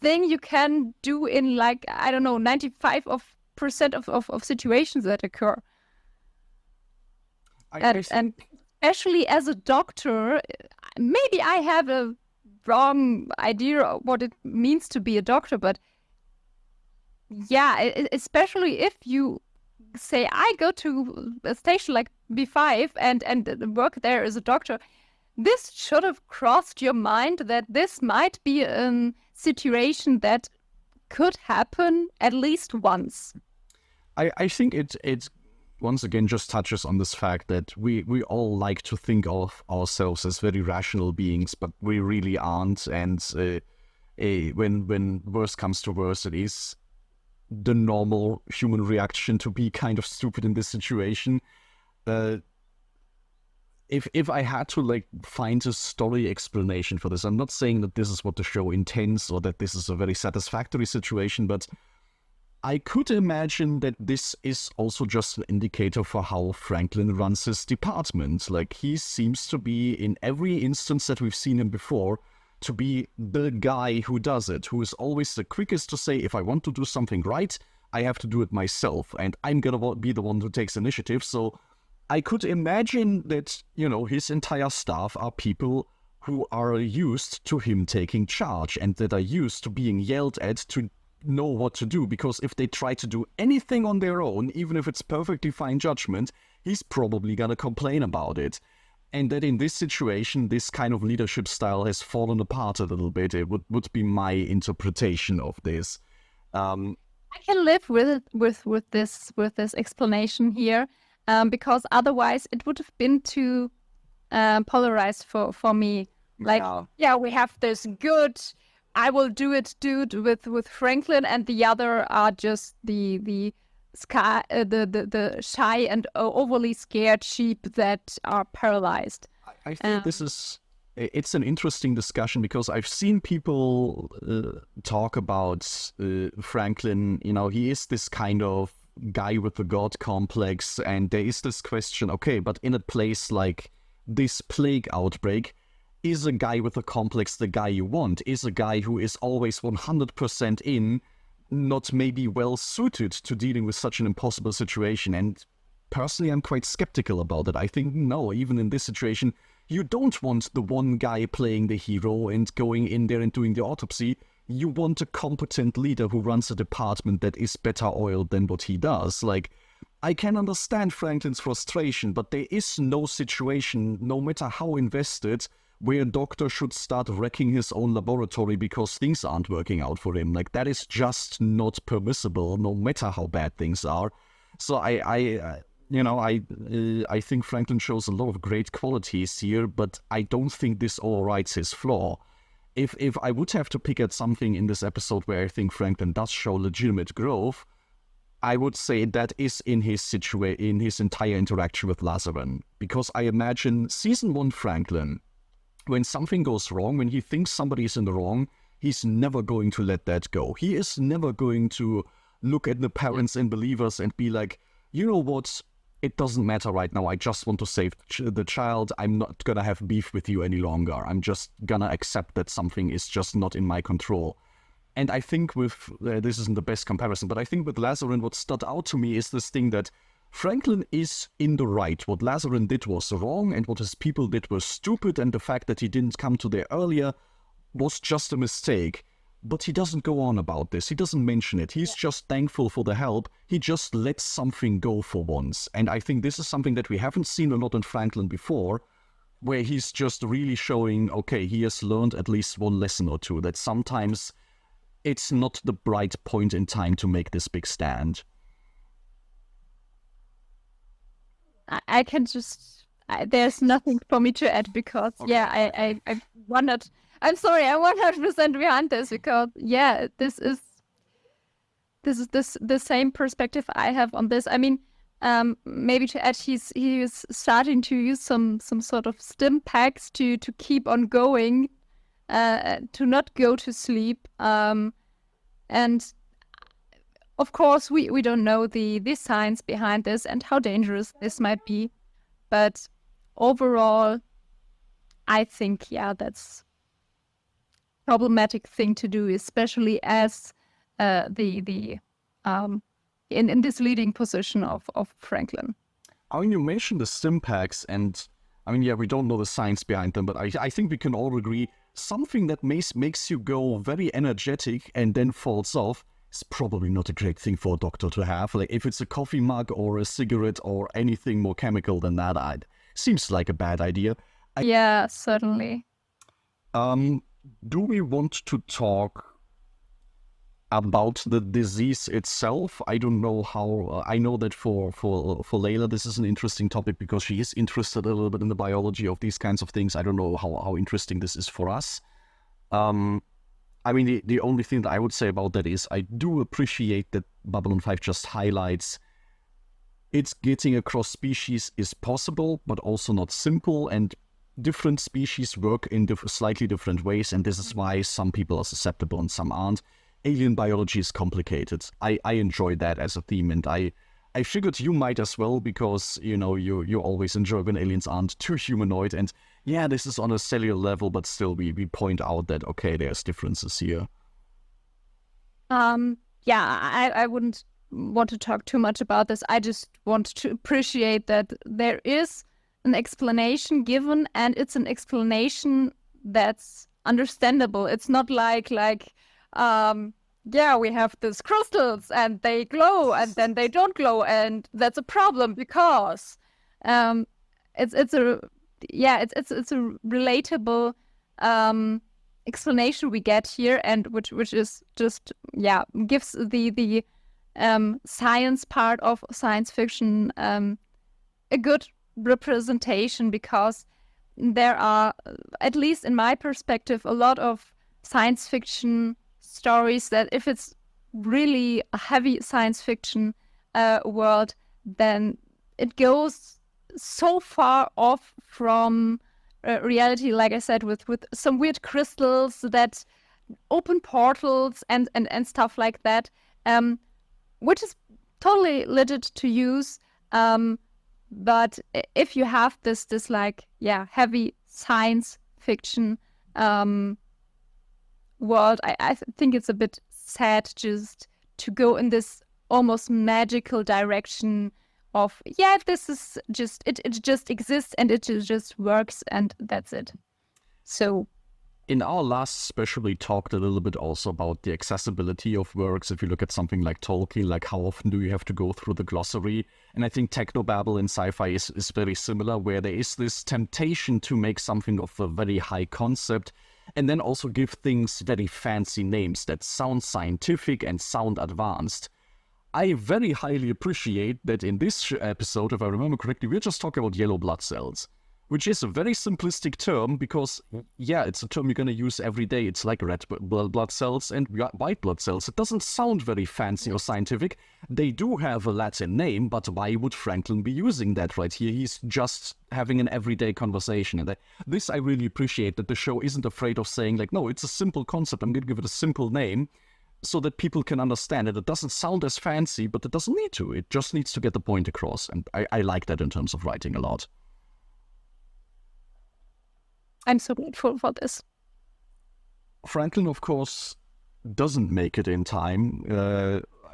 thing you can do in, like, I don't know, 95% of situations that occur. And especially as a doctor, maybe I have a wrong idea of what it means to be a doctor, but especially if you say, I go to a station like B5 and work there as a doctor, this should have crossed your mind that this might be a situation that could happen at least once. I think it once again just touches on this fact that we all like to think of ourselves as very rational beings, but we really aren't. And when worse comes to worse, it is the normal human reaction to be kind of stupid in this situation. If I had to like find a story explanation for this, I'm not saying that this is what the show intends or that this is a very satisfactory situation, but I could imagine that this is also just an indicator for how Franklin runs his department. Like, he seems to be, in every instance that we've seen him before, to be the guy who does it, who is always the quickest to say, if I want to do something right, I have to do it myself, and I'm gonna be the one who takes initiative. So I could imagine that, his entire staff are people who are used to him taking charge and that are used to being yelled at to know what to do, because if they try to do anything on their own, even if it's perfectly fine judgment, he's probably gonna complain about it. And that in this situation, this kind of leadership style has fallen apart a little bit. It would be my interpretation of this. I can live with it, with this explanation here, because otherwise it would have been too polarized for me. Like, we have this good, I will do it dude with Franklin, and the other are just the shy and overly scared sheep that are paralyzed. I think it's an interesting discussion, because I've seen people talk about Franklin. He is this kind of guy with the god complex, and there is this question, okay, but in a place like this plague outbreak, is a guy with a complex the guy you want? Is a guy who is always 100% in not maybe well suited to dealing with such an impossible situation? And personally, I'm quite skeptical about it. I think, no, even in this situation, you don't want the one guy playing the hero and going in there and doing the autopsy. You want a competent leader who runs a department that is better oiled than what he does. Like, I can understand Franklin's frustration, but there is no situation, no matter how invested, where a doctor should start wrecking his own laboratory because things aren't working out for him. Like, that is just not permissible, no matter how bad things are. So I think Franklin shows a lot of great qualities here, but I don't think this overrides his flaw. If I would have to pick at something in this episode where I think Franklin does show legitimate growth, I would say that is in his entire interaction with Lazarin. Because I imagine season 1 Franklin, when something goes wrong, when he thinks somebody is in the wrong, he's never going to let that go. He is never going to look at the parents and believers and be like, you know what, it doesn't matter right now, I just want to save the child, I'm not gonna have beef with you any longer, I'm just gonna accept that something is just not in my control. And I think with, this isn't the best comparison, but I think with Lazarin, what stood out to me is this thing that Franklin is in the right. What Lazarin did was wrong, and what his people did was stupid, and the fact that he didn't come to there earlier was just a mistake. But he doesn't go on about this. He doesn't mention it. He's just thankful for the help. He just lets something go for once. And I think this is something that we haven't seen a lot in Franklin before, where he's just really showing, okay, he has learned at least one lesson or two, that sometimes it's not the right point in time to make this big stand. I can just, there's nothing for me to add, because, I wondered, I'm sorry, I'm 100% behind this, because, this is the same perspective I have on this. I mean, maybe to add, he is starting to use some sort of stim packs to keep on going, to not go to sleep, and of course, we don't know the science behind this and how dangerous this might be, but overall, I think, that's a problematic thing to do, especially as in this leading position of Franklin. I mean, you mentioned the stim packs, and I mean, we don't know the science behind them, but I think we can all agree something that makes you go very energetic and then falls off. It's probably not a great thing for a doctor to have. Like, if it's a coffee mug or a cigarette or anything more chemical than that, seems like a bad idea. Yeah, certainly. Do we want to talk about the disease itself? I don't know how. I know that for Layla, this is an interesting topic because she is interested a little bit in the biology of these kinds of things. I don't know how interesting this is for us. I mean, the only thing that I would say about that is I do appreciate that Babylon 5 just highlights it's getting across species is possible, but also not simple, and different species work in slightly different ways, and this is why some people are susceptible and some aren't. alien biology is complicated. I enjoy that as a theme, and I figured you might as well, because, you always enjoy when aliens aren't too humanoid, and yeah, this is on a cellular level, but still we point out that, okay, there's differences here. I wouldn't want to talk too much about this. I just want to appreciate that there is an explanation given, and it's an explanation that's understandable. It's not like we have these crystals and they glow and then they don't glow, and that's a problem because it's a relatable explanation we get here, and which is just gives the science part of science fiction a good representation, because there are, at least in my perspective, a lot of science fiction stories that if it's really a heavy science fiction world, then it goes so far off from reality, like I said, with some weird crystals that open portals and stuff like that, which is totally legit to use. But if you have this heavy science fiction world, I think it's a bit sad just to go in this almost magical direction of this is just it just exists and it just works and that's it. So in our last special, we talked a little bit also about the accessibility of works. If you look at something like Tolkien, like how often do you have to go through the glossary? And I think technobabble in sci-fi is very similar, where there is this temptation to make something of a very high concept and then also give things very fancy names that sound scientific and sound advanced. I very highly appreciate that in this episode, if I remember correctly, we're just talking about yellow blood cells, which is a very simplistic term because, it's a term you're going to use every day. It's like red blood cells and white blood cells. It doesn't sound very fancy or scientific. They do have a Latin name, but why would Franklin be using that right here? He's just having an everyday conversation. And this I really appreciate, that the show isn't afraid of saying, like, no, it's a simple concept. I'm going to give it a simple name so that people can understand it. It doesn't sound as fancy, but it doesn't need to. It just needs to get the point across. And I like that in terms of writing a lot. I'm so grateful for this. Franklin, of course, doesn't make it in time,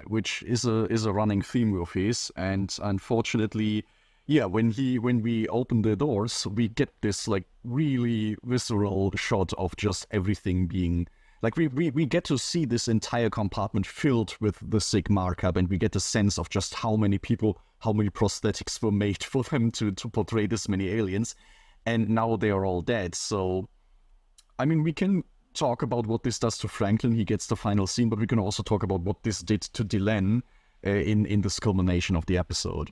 which is a running theme of his. And unfortunately, when we open the doors, we get this like really visceral shot of just everything being like we get to see this entire compartment filled with the SIG markup, and we get a sense of just how many people, how many prosthetics were made for them to portray this many aliens. And now they are all dead. So, I mean, we can talk about what this does to Franklin. He gets the final scene, but we can also talk about what this did to Delenn in this culmination of the episode.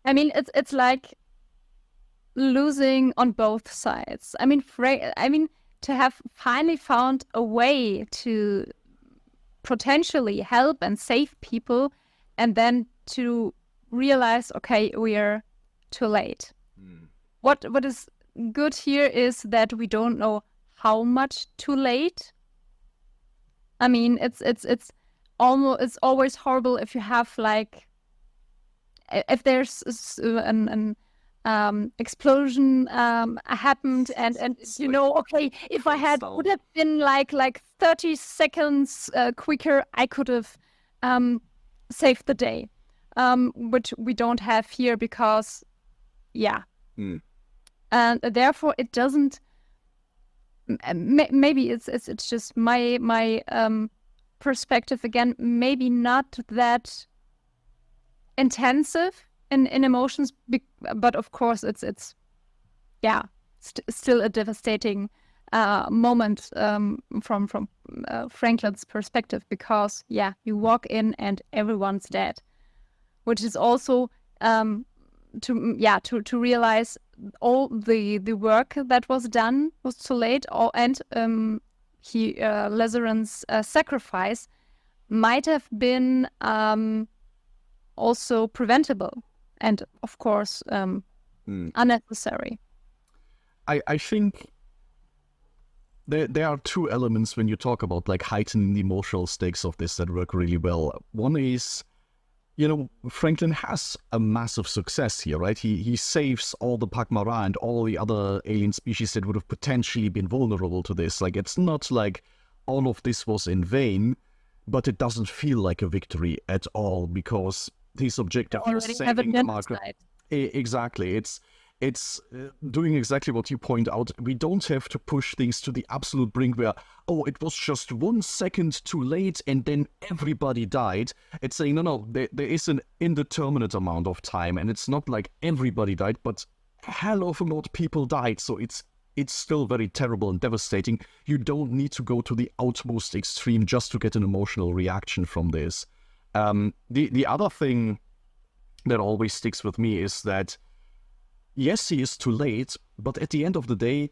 I mean, it's like losing on both sides. I mean, to have finally found a way to potentially help and save people, and then to realize, okay, we are too late. What is good here is that we don't know how much too late. I mean, it's always horrible if you have like if there's an explosion happened and okay, if I would have been like 30 seconds quicker, I could have saved the day, which we don't have here because and therefore it doesn't. Maybe it's just my perspective again. Maybe not that intensive in emotions, but of course it's still a devastating moment from Franklin's perspective, because you walk in and everyone's dead, which is also to realize all the work that was done was too late, and Lazaren's sacrifice might have been also preventable and of course unnecessary. I think there are two elements when you talk about like heightening the emotional stakes of this that work really well. One is, Franklin has a massive success here, right? He saves all the Pakmara and all the other alien species that would have potentially been vulnerable to this. Like, it's not like all of this was in vain, but it doesn't feel like a victory at all because his objective is saving the marker. Exactly. It's doing exactly what you point out. We don't have to push things to the absolute brink where, it was just 1 second too late and then everybody died. It's saying, no, there is an indeterminate amount of time, and it's not like everybody died, but hell of a lot of people died, so it's still very terrible and devastating. You don't need to go to the utmost extreme just to get an emotional reaction from this. The other thing that always sticks with me is that yes, he is too late, but at the end of the day,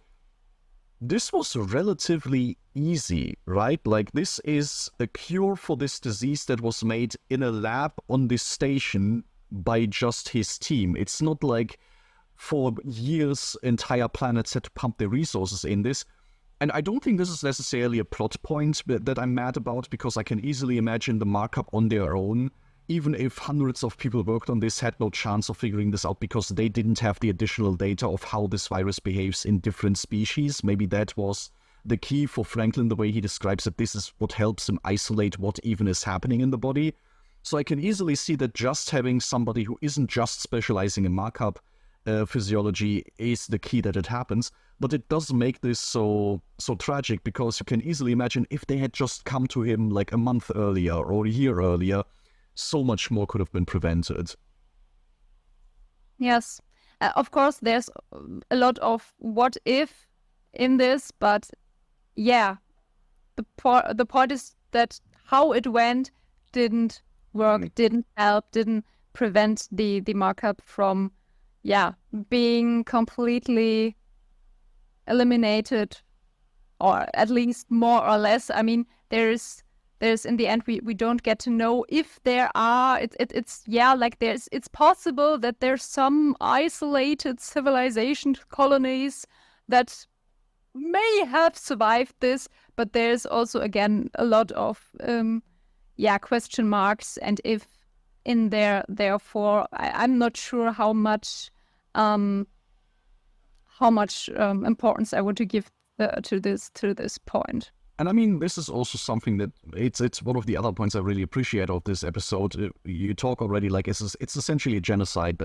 this was relatively easy, right? Like, this is a cure for this disease that was made in a lab on this station by just his team. It's not like for years entire planets had to pump their resources in this. And I don't think this is necessarily a plot point that I'm mad about, because I can easily imagine the markup on their own, even if hundreds of people worked on this, had no chance of figuring this out because they didn't have the additional data of how this virus behaves in different species. Maybe that was the key for Franklin, the way he describes it. This is what helps him isolate what even is happening in the body. So I can easily see that just having somebody who isn't just specializing in markup physiology is the key that it happens. But it does make this so tragic, because you can easily imagine if they had just come to him like a month earlier or a year earlier, so much more could have been prevented. Yes. Of course, there's a lot of what if in this, but yeah, the point is that how it went didn't work, didn't help, didn't prevent the markup from, being completely eliminated, or at least more or less. I mean, there's in the end we don't get to know if there are it's possible that there's some isolated civilization colonies that may have survived this, but there's also again a lot of question marks, and if in there, therefore I'm not sure how much importance I want to give to this point. And I mean, this is also something that it's one of the other points I really appreciate of this episode. You talk already like it's essentially a genocide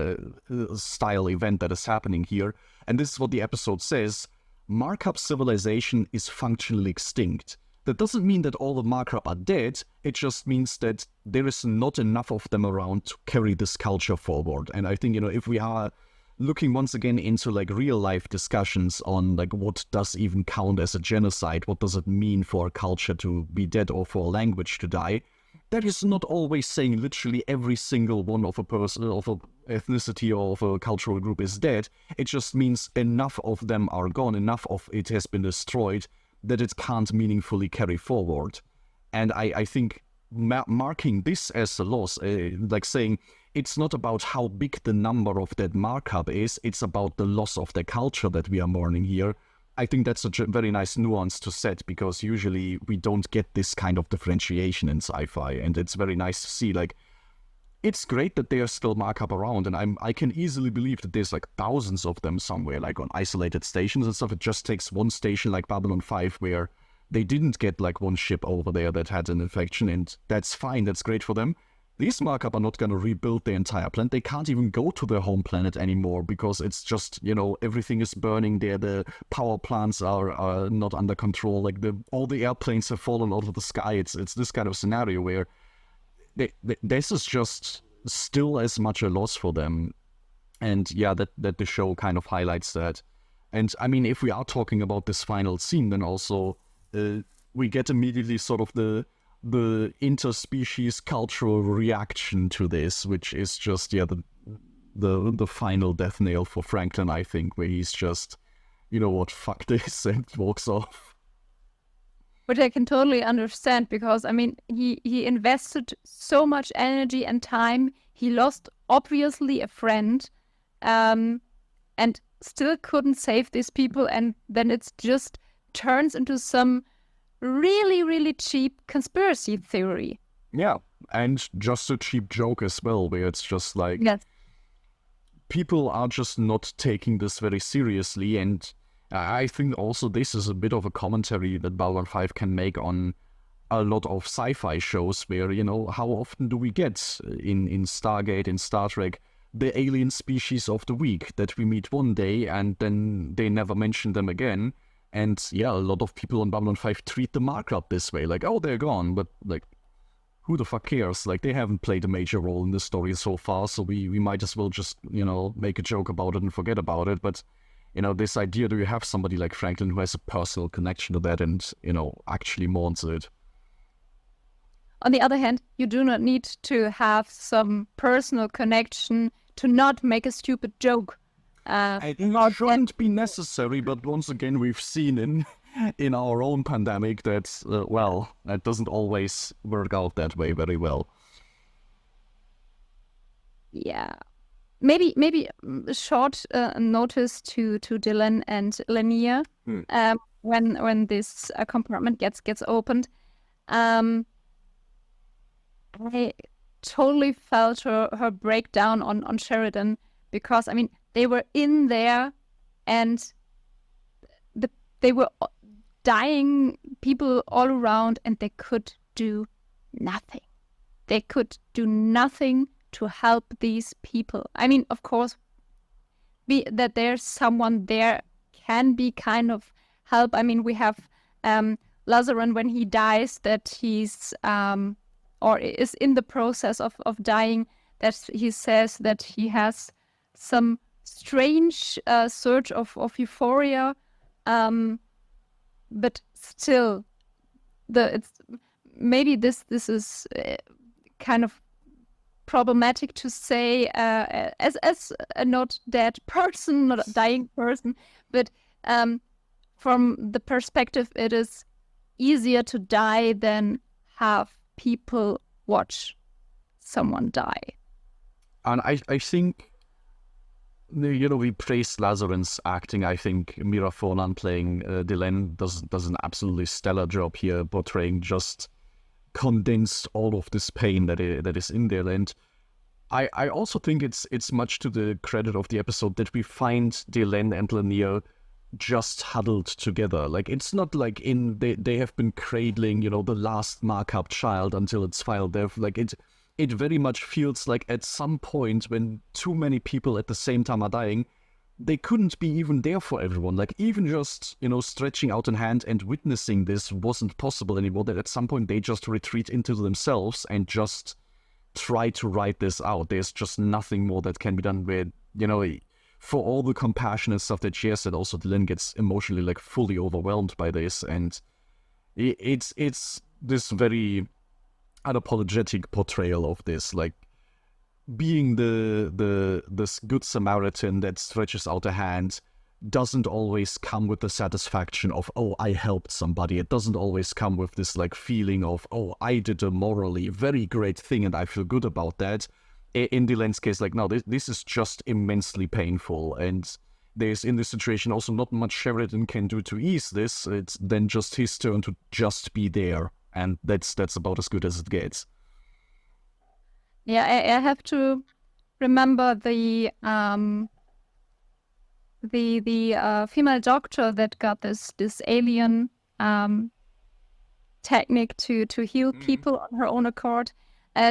style event that is happening here. And this is what the episode says. Markup civilization is functionally extinct. That doesn't mean that all the markup are dead. It just means that there is not enough of them around to carry this culture forward. And I think, if we are looking once again into like real life discussions on like what does even count as a genocide, what does it mean for a culture to be dead or for a language to die, that is not always saying literally every single one of a person, of a ethnicity or of a cultural group is dead. It just means enough of them are gone, enough of it has been destroyed that it can't meaningfully carry forward. And I think marking this as a loss, like saying it's not about how big the number of that markup is, it's about the loss of the culture that we are mourning here. I think that's a very nice nuance to set, because usually we don't get this kind of differentiation in sci-fi, and it's very nice to see. Like, it's great that there's still markup around, and I can easily believe that there's like thousands of them somewhere, like on isolated stations and stuff. It just takes one station like Babylon 5 where they didn't get like one ship over there that had an infection, and that's fine, that's great for them. These markup are not going to rebuild the entire planet. They can't even go to their home planet anymore, because it's just, everything is burning there. The power plants are not under control. Like all the airplanes have fallen out of the sky. It's this kind of scenario where this is just still as much a loss for them. And that the show kind of highlights that. And I mean, if we are talking about this final scene, then also we get immediately sort of the interspecies cultural reaction to this, which is just the final death nail for Franklin, I think, where he's just, fuck this, and walks off. Which I can totally understand, because I mean he invested so much energy and time. He lost obviously a friend, and still couldn't save these people, and then it's just turns into some really, really cheap conspiracy theory. Yeah, and just a cheap joke as well, where it's just like, Yes. people are just not taking this very seriously, and I think also this is a bit of a commentary that Babylon 5 can make on a lot of sci-fi shows where, how often do we get in Stargate, in Star Trek, the alien species of the week that we meet one day and then they never mention them again. And yeah, a lot of people on Babylon 5 treat the markup this way, like, oh, they're gone, but like, who the fuck cares? Like, they haven't played a major role in the story so far, so we might as well just, make a joke about it and forget about it. But, this idea, do you have somebody like Franklin who has a personal connection to that and, actually mourns it? On the other hand, you do not need to have some personal connection to not make a stupid joke. It shouldn't be necessary, but once again, we've seen in our own pandemic that, that doesn't always work out that way very well. Yeah. Maybe a short notice to Dylan and Lanier when this compartment gets opened. I totally felt her breakdown on Sheridan, because I mean they were in there and they were dying people all around and they could do nothing. They could do nothing to help these people. I mean, of course, that there's someone there can be kind of help. I mean, we have Lazaran when he dies, that he's or is in the process of dying, that he says that he has some strange surge of euphoria, but still, maybe this is kind of problematic to say as a not dead person, not a dying person, but from the perspective, it is easier to die than have people watch someone die. And I think, we praise Lazaran's acting. I think Mira Fornan playing Dylan does an absolutely stellar job here, portraying just condensed all of this pain that is in there. And I also think it's much to the credit of the episode that we find Dylan and Lanier just huddled together. Like, it's not like they have been cradling, the last markup child until its final death. Like, it very much feels like at some point when too many people at the same time are dying, they couldn't be even there for everyone. Like, even just, stretching out a hand and witnessing this wasn't possible anymore. That at some point they just retreat into themselves and just try to write this out. There's just nothing more that can be done where, for all the compassionate stuff that she has said, also Dylan gets emotionally, like, fully overwhelmed by this. And it's this very unapologetic portrayal of this, like, being this good Samaritan that stretches out a hand doesn't always come with the satisfaction of, oh, I helped somebody. It doesn't always come with this, like, feeling of, oh, I did a morally very great thing and I feel good about that. In Dylan's case, like, no, this is just immensely painful, and there's, in this situation, also not much Sheridan can do to ease this. It's then just his turn to just be there, and that's about as good as it gets. Yeah, I have to remember the female doctor that got this alien technique to heal people on her own accord.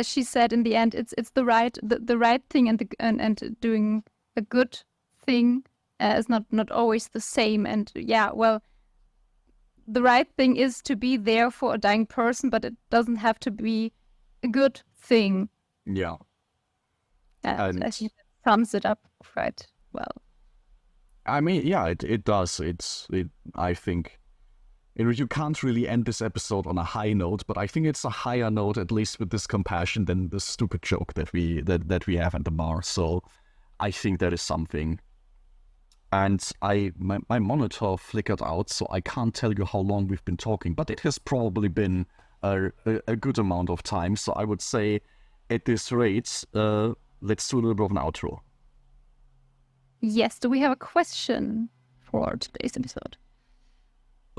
She said in the end, it's the right thing, and doing a good thing is not always the same. And yeah, well, the right thing is to be there for a dying person, but it doesn't have to be a good thing. Yeah. I think that sums it up quite well. I mean, yeah, it does. I think you can't really end this episode on a high note, but I think it's a higher note, at least with this compassion, than the stupid joke that we have at the bar. So I think that is something. And my monitor flickered out, so I can't tell you how long we've been talking, but it has probably been a good amount of time. So I would say, at this rate, let's do a little bit of an outro. Yes, do we have a question for today's episode?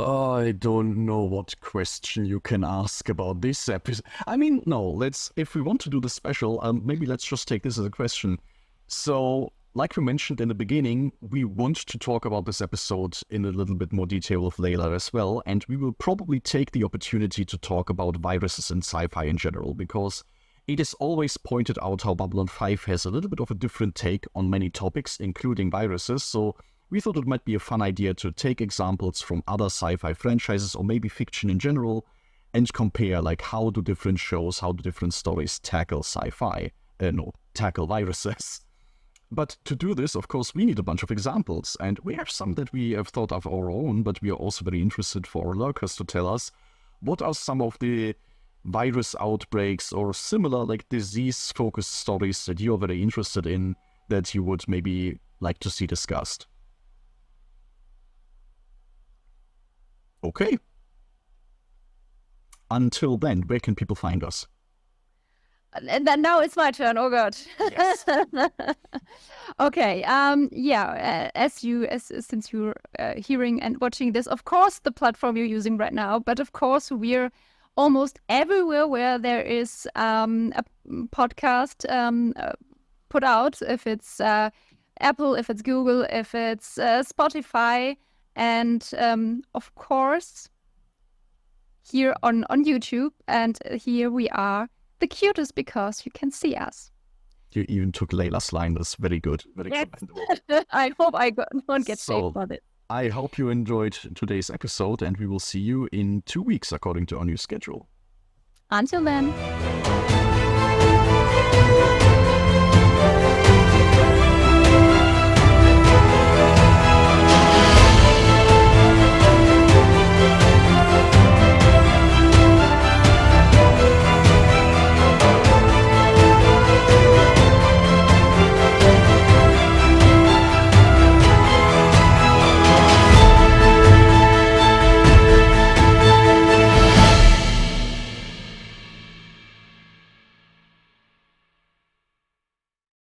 I don't know what question you can ask about this episode. I mean, no, if we want to do the special, maybe let's just take this as a question. So, like we mentioned in the beginning, we want to talk about this episode in a little bit more detail with Layla as well, and we will probably take the opportunity to talk about viruses in sci-fi in general, because it is always pointed out how Babylon 5 has a little bit of a different take on many topics, including viruses, so we thought it might be a fun idea to take examples from other sci-fi franchises, or maybe fiction in general, and compare, like, how do different shows, how do different stories tackle tackle viruses. But to do this, of course, we need a bunch of examples, and we have some that we have thought of our own, but we are also very interested for our lurkers to tell us what are some of the virus outbreaks or similar, like, disease-focused stories that you're very interested in that you would maybe like to see discussed. Okay. Until then, where can people find us? And then now it's my turn. Oh God. Yes. Okay. Since you're hearing and watching this, of course, the platform you're using right now, but of course, we're almost everywhere where there is a podcast put out. If it's Apple, if it's Google, if it's Spotify, and of course, here on YouTube. And here we are. The cutest because you can see us. You even took Layla's line. That's very good. Very commendable. I hope I won't get paid for it. I hope you enjoyed today's episode, and we will see you in 2 weeks according to our new schedule. Until then.